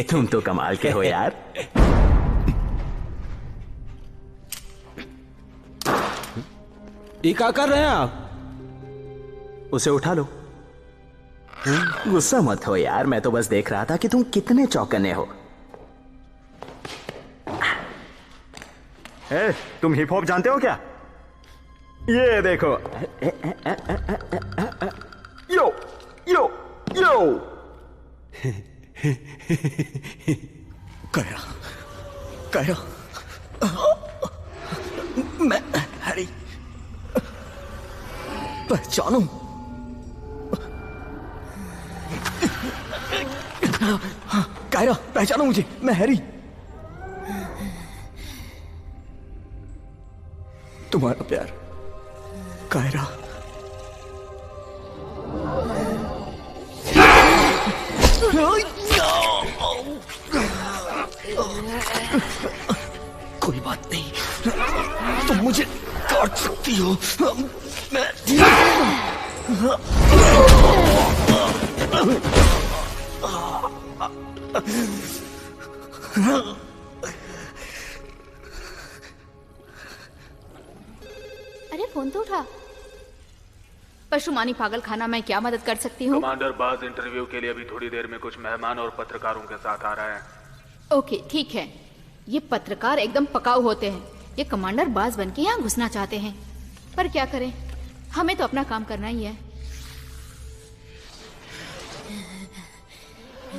तुम तो कमाल के हो यार। ये क्या कर रहे हैं आप? उसे उठा लो। गुस्सा मत हो यार, मैं तो बस देख रहा था कि तुम कितने चौकन्ने हो। तुम हिप हॉप जानते हो क्या? ये देखो। यो यो यो। कायरा, कायरा, मैं हैरी पहचानूं? कायरा, पहचानो मुझे, मैं हैरी। तुम्हारा प्यार कायरा। कोई बात नहीं, तुम मुझे काट सकती हो। मैं अरे फोन तो उठा। पशुमानी पागल खाना, मैं क्या मदद कर सकती हूँ? कमांडर बाज इंटरव्यू के लिए अभी थोड़ी देर में कुछ मेहमान और पत्रकारों के साथ आ रहे हैं। ओके ठीक है। ये पत्रकार एकदम पकाऊ होते हैं। ये कमांडर बाज बन के यहाँ घुसना चाहते हैं, पर क्या करें, हमें तो अपना काम करना ही है।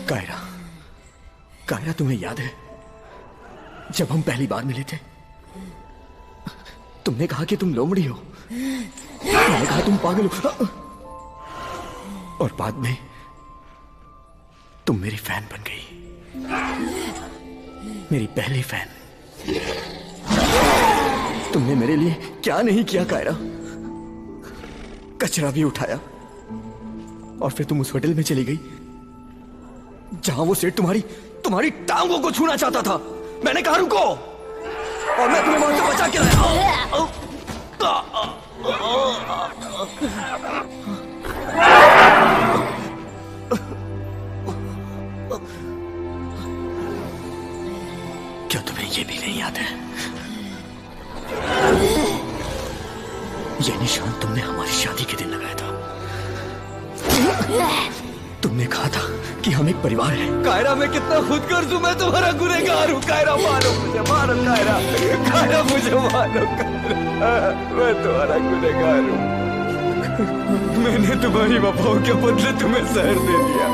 कायरा, कायरा तुम्हें याद है जब हम पहली बार मिले थे? तुमने कहा कि तुम लोमड़ी हो, मैंने कहा तुम पागल हो, और बाद में तुम मेरी फैन बन गई, मेरी पहली फैन। तुमने मेरे लिए क्या नहीं किया कायरा? कचरा भी उठाया, और फिर तुम उस होटल में चली गई जहां वो सेठ तुम्हारी टांगों को छूना चाहता था। मैंने कहा रुको, और मैं तुम्हें वहां से बचा के लाया। क्या तुम्हें ये भी नहीं याद है? ये निशान तुमने हमारी शादी के दिन लगाया था। तुमने कहा था कि हम एक परिवार हैं। कायरा, मैं कितना खुदगर्ज हूं, मैं तुम्हारा गुनहगार हूं। कायरा मारो मुझे, मारो कायरा, कायरा मुझे मारो कायरा, मैं तुम्हारा गुनहगार हूं। मैंने तुम्हारी वफाओं के बदले तुम्हें जहर दे दिया।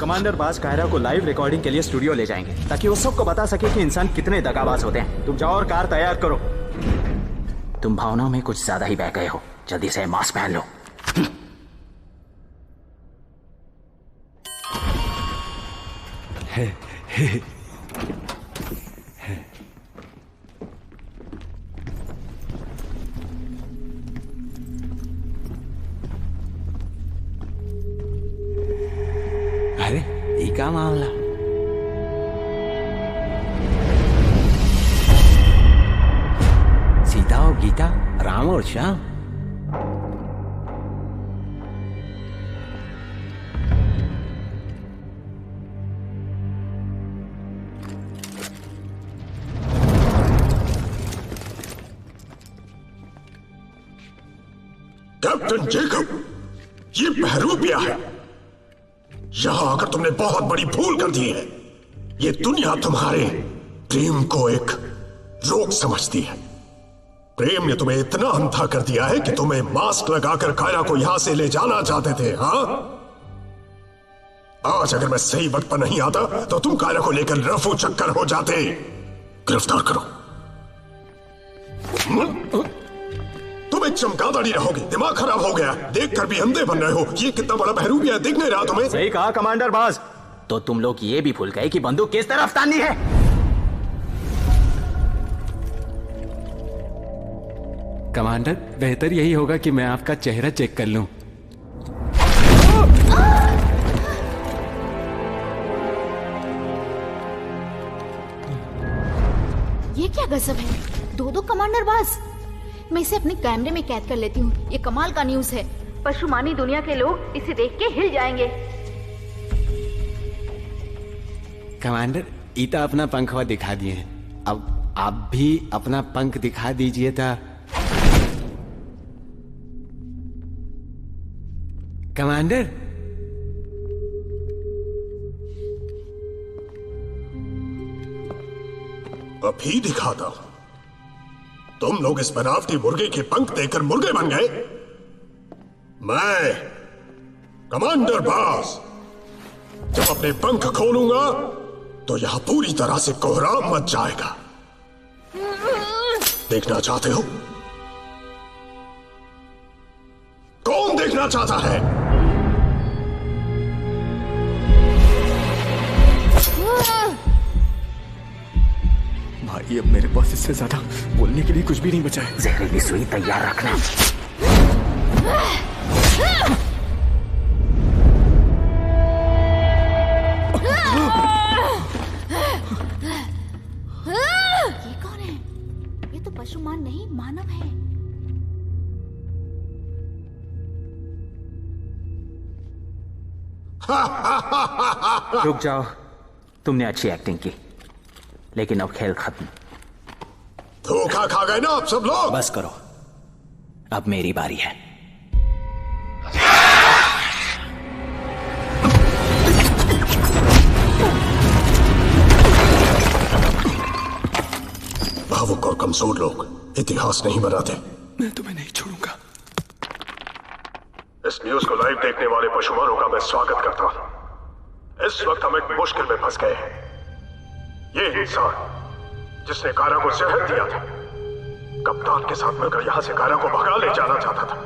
कमांडर बाज कायरा को लाइव रिकॉर्डिंग के लिए स्टूडियो ले जाएंगे ताकि वो सबको बता सके कि इंसान कितने दगाबाज होते हैं। तुम जाओ और कार तैयार करो। तुम भावनाओं में कुछ ज्यादा ही बह गए हो, जल्दी से मास्क पहन लो। अरे ये क्या मामला? सीता और गीता, राम और श्याम। कैप्टन जेकब, ये बहरूपिया है। यहां आकर तुमने बहुत बड़ी भूल कर दी है। ये दुनिया तुम्हारे प्रेम को एक रोग समझती है। प्रेम ने तुम्हें इतना अंधा कर दिया है कि तुम्हें मास्क लगाकर कायरा को यहां से ले जाना चाहते थे। हाँ, आज अगर मैं सही वक्त पर नहीं आता तो तुम कायरा को लेकर रफू चक्कर हो जाते। गिरफ्तार करो। तुम एक चमगादड़ी रहोगे, दिमाग खराब हो गया, देखकर भी अंधे बन रहे हो। ये कितना बड़ा बहरूपिया है, दिख नहीं रहा तुम्हें? सही कहा कमांडर बाज। तो तुम लोग ये भी भूल गए कि बंदूक किस तरफ ताननी है। कमांडर, बेहतर यही होगा कि मैं आपका चेहरा चेक कर लूं। ये क्या गजब है, दो कमांडर बाज। मैं इसे अपने कैमरे में कैद कर लेती हूँ। ये कमाल का न्यूज़ है। पशुमानी दुनिया के लोग इसे देख के हिल जाएंगे। कमांडर, ईता अपना पंखवा दिखा दिए हैं। अब आप भी अपना पंख दिखा दीजिए था। कमांडर, अभी दिखाता हूं। तुम लोग इस बनावटी मुर्गे के पंख देकर मुर्गे बन गए। मैं कमांडर बाज जब अपने पंख खोलूंगा तो यहां पूरी तरह से कोहराम मच जाएगा। देखना चाहते हो? कौन देखना चाहता है? भाई, अब मेरे पास इससे ज्यादा बोलने के लिए कुछ भी नहीं बचा है। जहरीली सुई तैयार रखना। ये कौन है? ये तो पशुमान नहीं मानव है। रुक जाओ, तुमने अच्छी एक्टिंग की, लेकिन अब खेल खत्म। धोखा खा गए ना आप सब लोग। बस करो, अब मेरी बारी है। भावुक और कमजोर लोग इतिहास नहीं बनाते। मैं तुम्हें नहीं छोड़ूंगा। इस न्यूज को लाइव देखने वाले पशुमानों का मैं स्वागत करता हूं। इस वक्त हम एक मुश्किल में फंस गए हैं। ये इंसान जिसने कारा को जहर दिया था, कप्तान के साथ मिलकर यहां से कारा को भगा ले जाना चाहता था।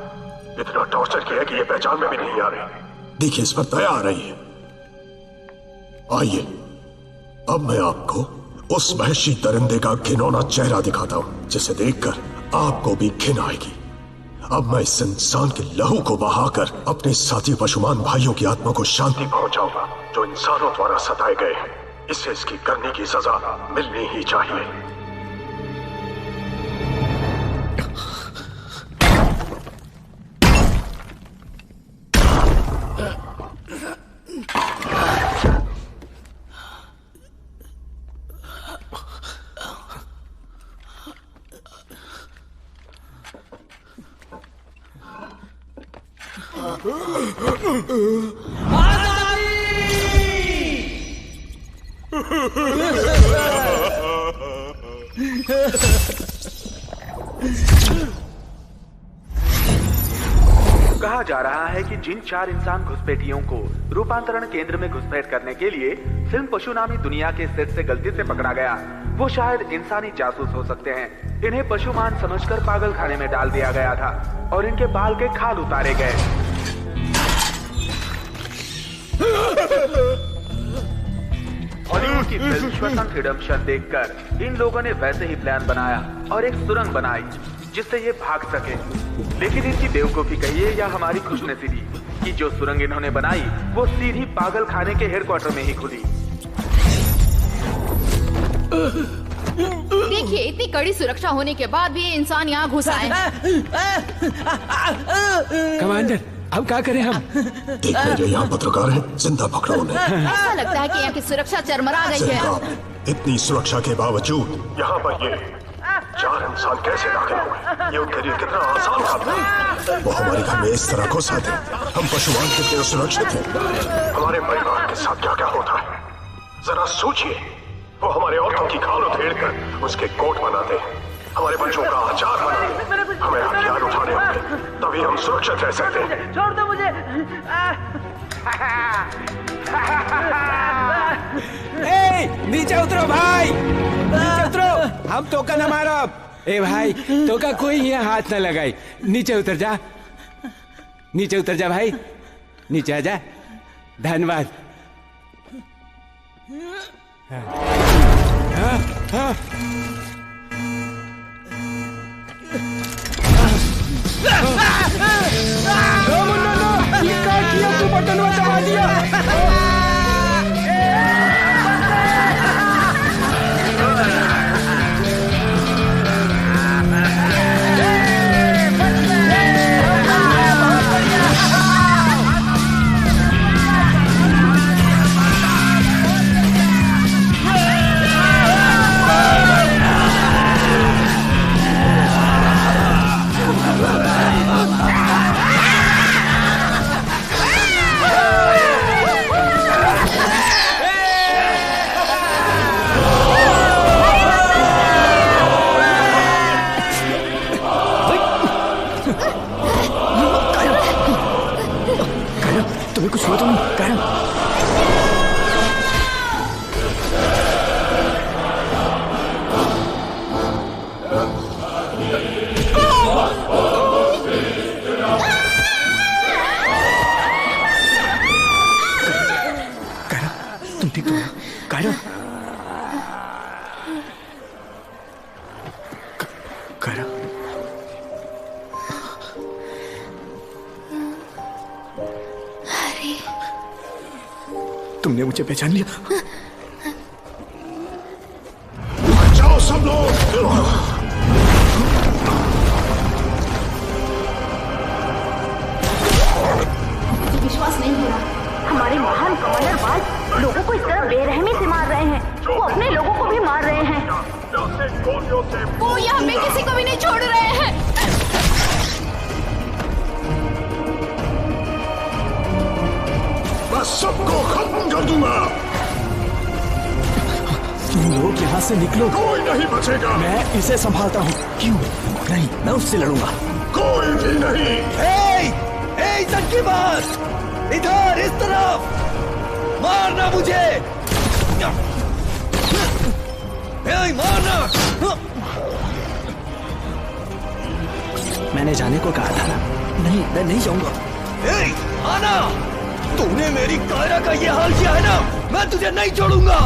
इतना टॉर्चर किया कि ये पहचान में भी नहीं आ रही। देखिए, इस पर दया आ रही है। आइए, अब मैं आपको उस वहशी दरिंदे का घिनौना चेहरा दिखाता हूं, जिसे देखकर आपको भी घिन आएगी। अब मैं इस इंसान के लहू को बहाकर अपने साथी पशुमान भाइयों की आत्मा को शांति पहुंचाऊंगा, जो इंसानों द्वारा सताए गए हैं। इसे इसकी करने की सजा मिलनी ही चाहिए। कहा जा रहा है कि जिन 4 इंसान घुसपैठियों को रूपांतरण केंद्र में घुसपैठ करने के लिए फिल्म पशु नामी दुनिया के सेट से गलती से पकड़ा गया, वो शायद इंसानी जासूस हो सकते हैं। इन्हें पशुमान समझकर पागल खाने में डाल दिया गया था और इनके बाल के खाल उतारे गए। हॉलीवुड की फिल्म शॉशैंक रिडेम्पशन देखकर इन लोगों ने वैसे ही प्लान बनाया और एक सुरंग बनाई जिससे ये भाग सके। लेकिन इनकी बेवकूफी कहिए या हमारी खुशनसीबी कि जो सुरंग इन्होंने बनाई वो सीधी पागल खाने के हेडक्वार्टर में ही खुली। देखिए, इतनी कड़ी सुरक्षा होने के बाद भी ये इंसान यहाँ घुस आए। कमांडर, अब क्या करें हम? देख मेरे यहाँ पत्रकार है, जिंदा पकड़ो उन्हें। ऐसा लगता है कि यहाँ की सुरक्षा चरमरा गई है। इतनी सुरक्षा के बावजूद यहाँ पर ये 4 इंसान कैसे दाखिल हुए? ये उनके लिए कितना आसान काम था। वो हमारे घर में इस तरह घुस आते, हम पशुमान कितने सुरक्षित थे। हमारे परिवार के साथ क्या क्या होता है जरा सोचिए। वो हमारे औरतों की खाल उधेड़ कर उसके कोट बनाते, हमारे बच्चों का आचार बनाते। हमें हथियार उठाने होंगे, तभी हम सुरक्षित रह सकते हैं। छोड़ दो मुझे। नीचे उतरो भाई, नीचे उतरो। हम तो का न मारो। ए भाई, तो का कोई यहाँ हाथ न लगाई। नीचे उतर जा, नीचे उतर जा भाई, नीचे आ जा। धन्यवाद। तू बटन दबा दिया। तुमने मुझे पहचान लिया। जाओ सब लोग। मुझे विश्वास नहीं हो रहा, हमारे महान कमांडर बाज लोगों को इस तरह बेरहमी से मार रहे हैं। वो अपने लोगों को भी मार रहे हैं। वो यहाँ पे किसी को भी नहीं छोड़ रहे हैं। मैं सबको खत्म कर दूंगा। तुम लोग यहाँ से निकलो। कोई नहीं बचेगा। मैं इसे संभालता हूँ। क्यों नहीं, मैं उससे लड़ूंगा। कोई भी नहीं। की बात इधर, इस तरफ मारना मुझे। मारना। मैंने जाने को कहा था ना। नहीं, मैं नहीं जाऊंगा। आना, तूने मेरी कायरा का ये हाल किया है ना, मैं तुझे नहीं छोड़ूंगा।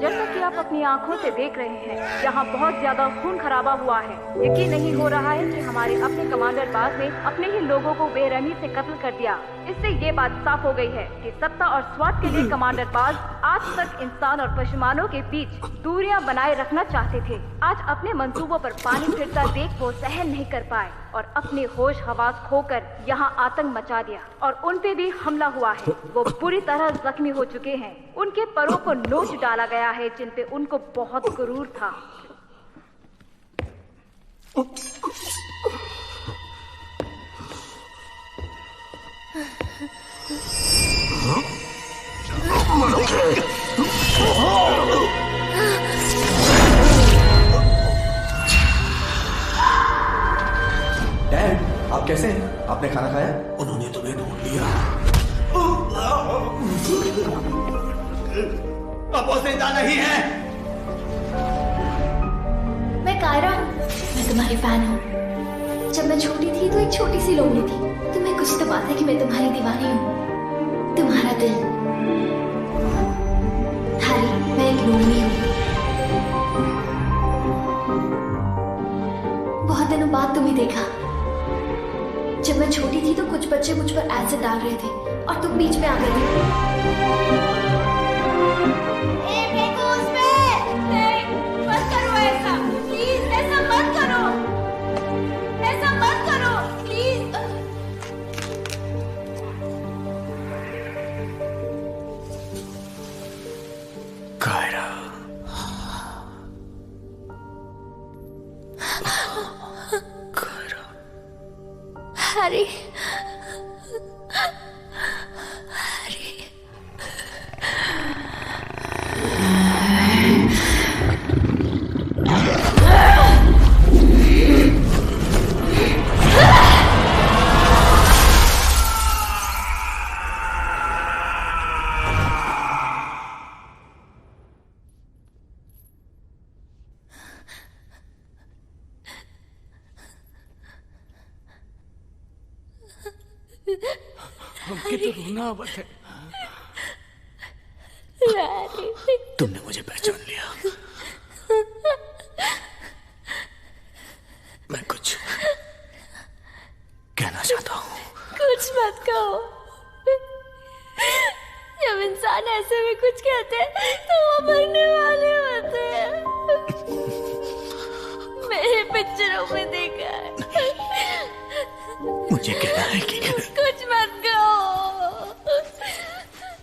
जैसा कि आप अपनी आंखों से देख रहे हैं, यहाँ बहुत ज्यादा खून खराबा हुआ है। यकीन नहीं हो रहा है कि हमारे अपने कमांडर बाज ने अपने ही लोगों को बेरहमी से कत्ल कर दिया। इससे ये बात साफ हो गई है कि सत्ता और स्वार्थ के लिए कमांडर बाज आज तक इंसान और पशुमानों के बीच दूरियां बनाए रखना चाहते थे। आज अपने मंसूबों पर पानी फिरता देख वो सहन नहीं कर पाए और अपने होश हवास खोकर यहाँ आतंक मचा दिया और उन पे भी हमला हुआ है। वो बुरी तरह जख्मी हो चुके हैं। उनके परों को नोच डाला गया है जिन पे उनको बहुत गुरूर था। डैड, आप कैसे हैं? आपने खाना खाया? उन्होंने तुम्हें ढूंढ लिया। अब वो जिंदा नहीं है। मैं कायरा हूँ। मैं तुम्हारी फैन हूँ। जब मैं छोटी थी तो एक छोटी सी लोमड़ी थी। तुम्हें कुछ तो बात है कि मैं तुम्हारी दीवानी हूँ। तुम्हारा दिल। हैरी, मैं एक लोमड़ी हूँ। बहुत दिनों बाद तुम्हें देखा। जब मैं छोटी थी तो कुछ बच्चे मुझ पर एसिड डाल रहे थे और तुम बीच में आ गए थे। मत करो ऐसा, प्लीज ऐसा मत करो, ऐसा मत करो प्लीज। कायरा, हैरी, हमके तो रोना आवत है। तुमने मुझे पहचान लिया। मैं कुछ कहना चाहता हूँ। कुछ मत कहो। जब इंसान ऐसे में कुछ कहते हैं तो वो मरने वाले होते हैं। मैंने पिक्चरों में देखा है। मुझे कहना है कि कुछ मत कहो।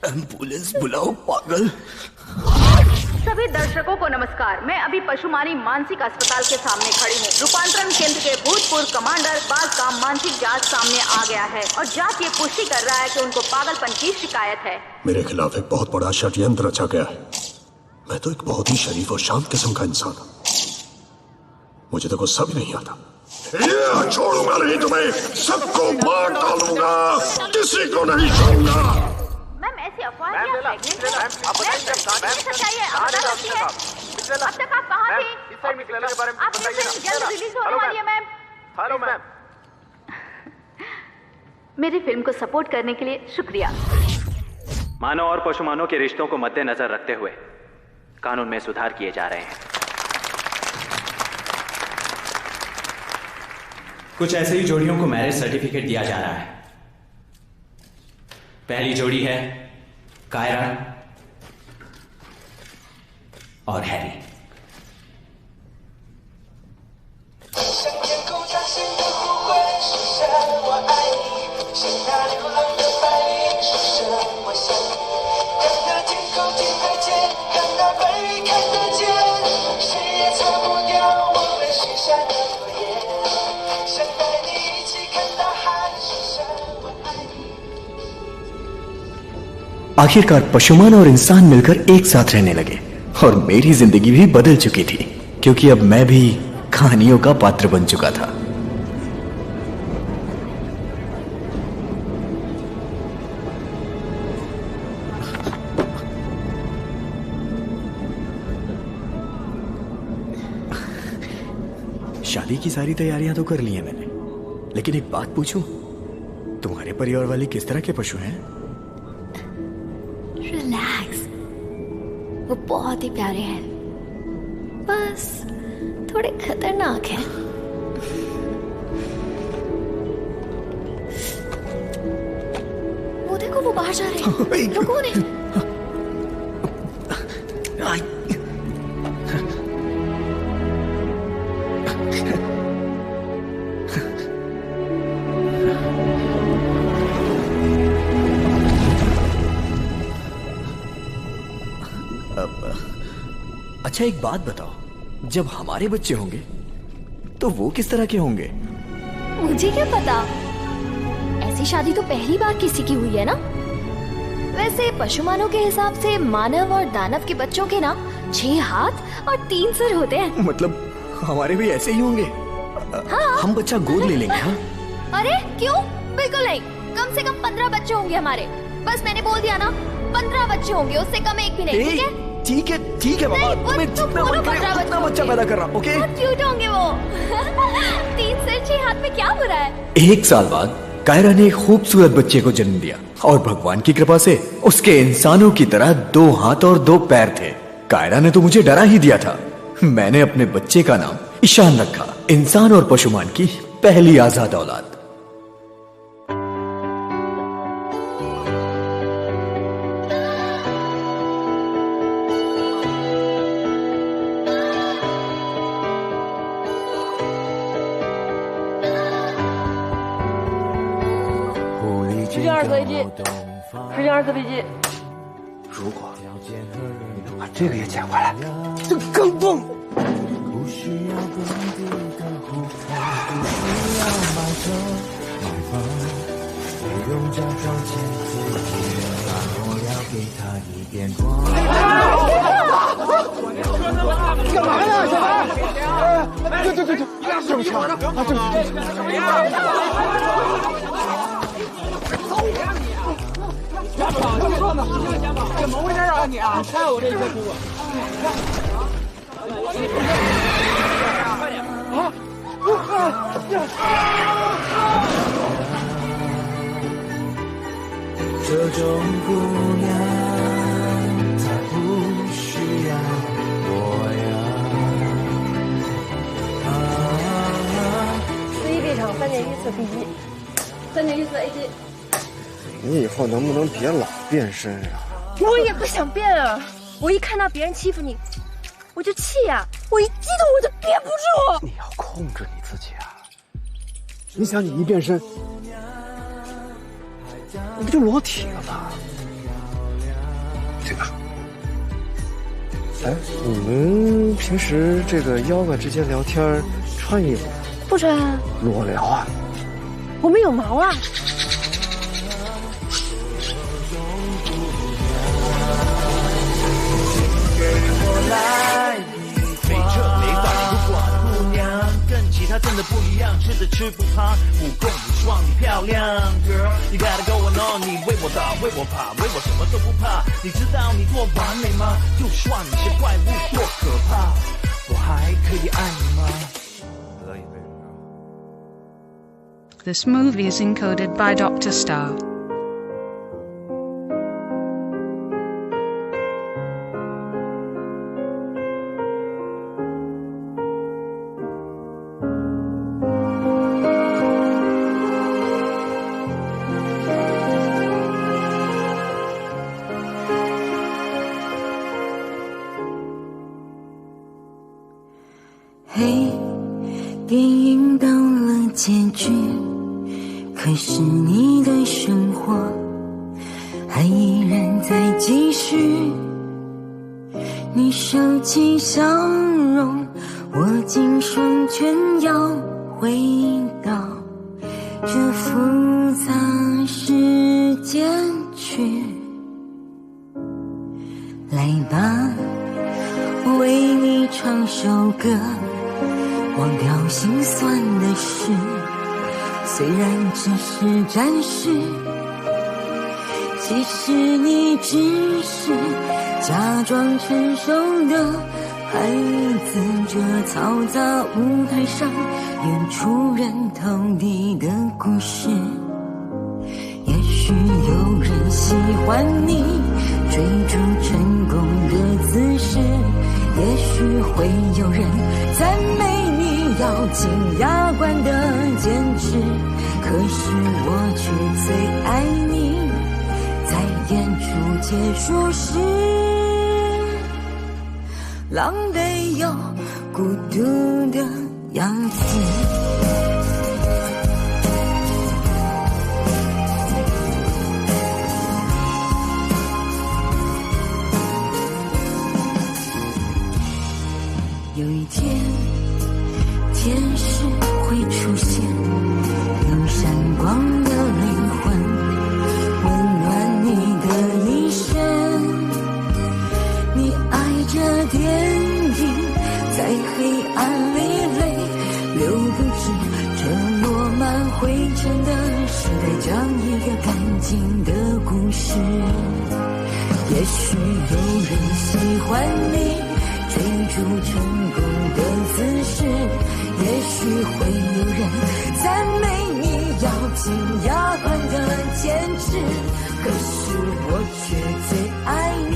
एम्बुलेंस बुलाओ पागल। सभी दर्शकों को नमस्कार। मैं अभी पशुमानी मानसिक अस्पताल के सामने खड़ी हूँ। रूपांतरण केंद्र के भूतपूर्व कमांडर बाज का मानसिक जांच सामने आ गया है और जांच ये पुष्टि कर रहा है कि उनको पागलपन की शिकायत है। मेरे खिलाफ एक बहुत बड़ा षड्यंत्र रचा गया है। मैं तो एक बहुत ही शरीफ और शांत किस्म का इंसान हूँ। मुझे तो गुस्सा भी नहीं आता। छोड़ूंगा नहीं तुम्हें, सबको मार डालूंगा, किसी को नहीं छोड़ूंगा। मैम ऐसी अफवाह है या प्रेग्नेंट है? सच्चाई है, आप बता सकती हैं? अब तक आप कहाँ थे? आपकी फिल्म जल्द रिलीज होने वाली है मैम। Hello ma'am. मेरी फिल्म को सपोर्ट करने के लिए शुक्रिया। मानव और पशुमानव के रिश्तों को मद्देनजर रखते हुए कानून में सुधार किए जा रहे हैं। कुछ ऐसे ही जोड़ियों को मैरिज सर्टिफिकेट दिया जा रहा है। पहली जोड़ी है कायरा और हैरी। आखिरकार पशुमान और इंसान मिलकर एक साथ रहने लगे और मेरी जिंदगी भी बदल चुकी थी, क्योंकि अब मैं भी कहानियों का पात्र बन चुका था। शादी की सारी तैयारियां तो कर ली हैं मैंने, लेकिन एक बात पूछूं, तुम्हारे परिवार वाले किस तरह के पशु हैं? रिलैक्स, वो बहुत ही प्यारे हैं, बस थोड़े खतरनाक हैं। वो देखो, वो बाहर जा रहे हैं। वो कौन है? अच्छा एक बात बताओ, जब हमारे बच्चे होंगे तो वो किस तरह के होंगे? मुझे क्या पता, ऐसी शादी तो पहली बार किसी की हुई है ना। वैसे पशुमानों के हिसाब से मानव और दानव के बच्चों के ना 6 हाथ और 3 सिर होते हैं। मतलब हमारे भी ऐसे ही होंगे? हाँ। हम बच्चा गोद ले लेंगे। हाँ? अरे क्यों, बिल्कुल नहीं। कम से कम 15 बच्चे होंगे हमारे। बस मैंने बोल दिया ना, 15 बच्चे होंगे, उससे कम एक भी नहीं। ठीक है? ठीक है बाबा, तुम्हें जितना मन करे उतना बच्चा पैदा कर रहा। ओके? बहुत क्यूट होंगे वो। 3 सिर 6 हाथ में क्या बुरा है? 1 साल बाद कायरा ने एक खूबसूरत बच्चे को जन्म दिया और भगवान की कृपा से उसके इंसानों की तरह 2 हाथ और 2 पैर थे। कायरा ने तो मुझे डरा ही दिया था। मैंने अपने बच्चे का नाम ईशान रखा, इंसान और पशुमान की पहली आजाद औलाद।12个飞机，12个飞机。如果你能把这个也捡回来，就更棒。干嘛呀，小白？对，正常啊，正常。怎么回事啊你啊？看我这些图。这种姑娘，她不需要我呀。11这场3.14飞机，3.14 A 机。你以后能不能别老变身啊？我也不想变啊！我一看到别人欺负你，我就气呀！我一激动我就憋不住。你要控制你自己啊！你想，你一变身，你不就裸体了吗？这个，哎，你们平时这个妖怪之间聊天穿衣服吗？不穿啊。裸聊啊？我们有毛啊。没这没法不管姑娘，跟其他它真的不一样，吃着吃不胖，武功无双，你漂亮 ，Girl， 你 gotta go on， 你为我打，为我爬，为我什么都不怕。你知道你多完美吗？就算你是怪物多可怕，我还可以爱你吗？ This movie is encoded by Dr. Star. Hey， 电影到了结局。可是你的生活还依然在继续，你收起笑容，握紧双拳，要回到这复杂世界去。来吧，我为你唱首歌，忘掉心酸的事。虽然只是暂时，其实你只是假装成熟的孩子，这嘈杂舞台上演出人头地的故事。也许有人喜欢你追逐成功的姿势，也许会有人赞美你咬紧牙关的坚持，可是我却最爱你，在演出结束时，狼狈又孤独的样子。有一天，天使会出现，有闪光的灵魂，温暖你的一生。你爱着电影，在黑暗里泪流不止，这落满灰尘的时代，讲一个干净的故事。也许有人喜欢你追逐成功的姿势，也许会有人赞美你咬紧牙关的坚持，可是我却最爱你，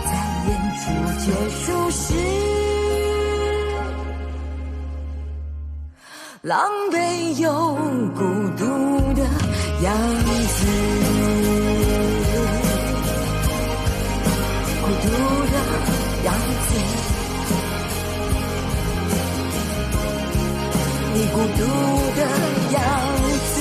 在演出结束时，狼狈又孤独的样子，孤独的样子，你孤独的样子。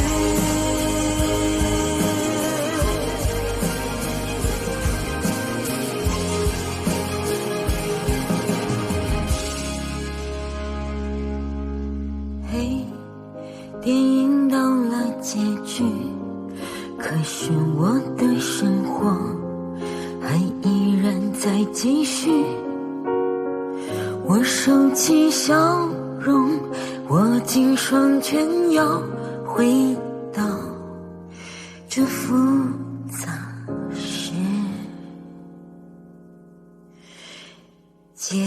嘿，电影到了结局，可是我的生活还依然在继续。我收起笑容，握紧双拳，要回到这复杂世界。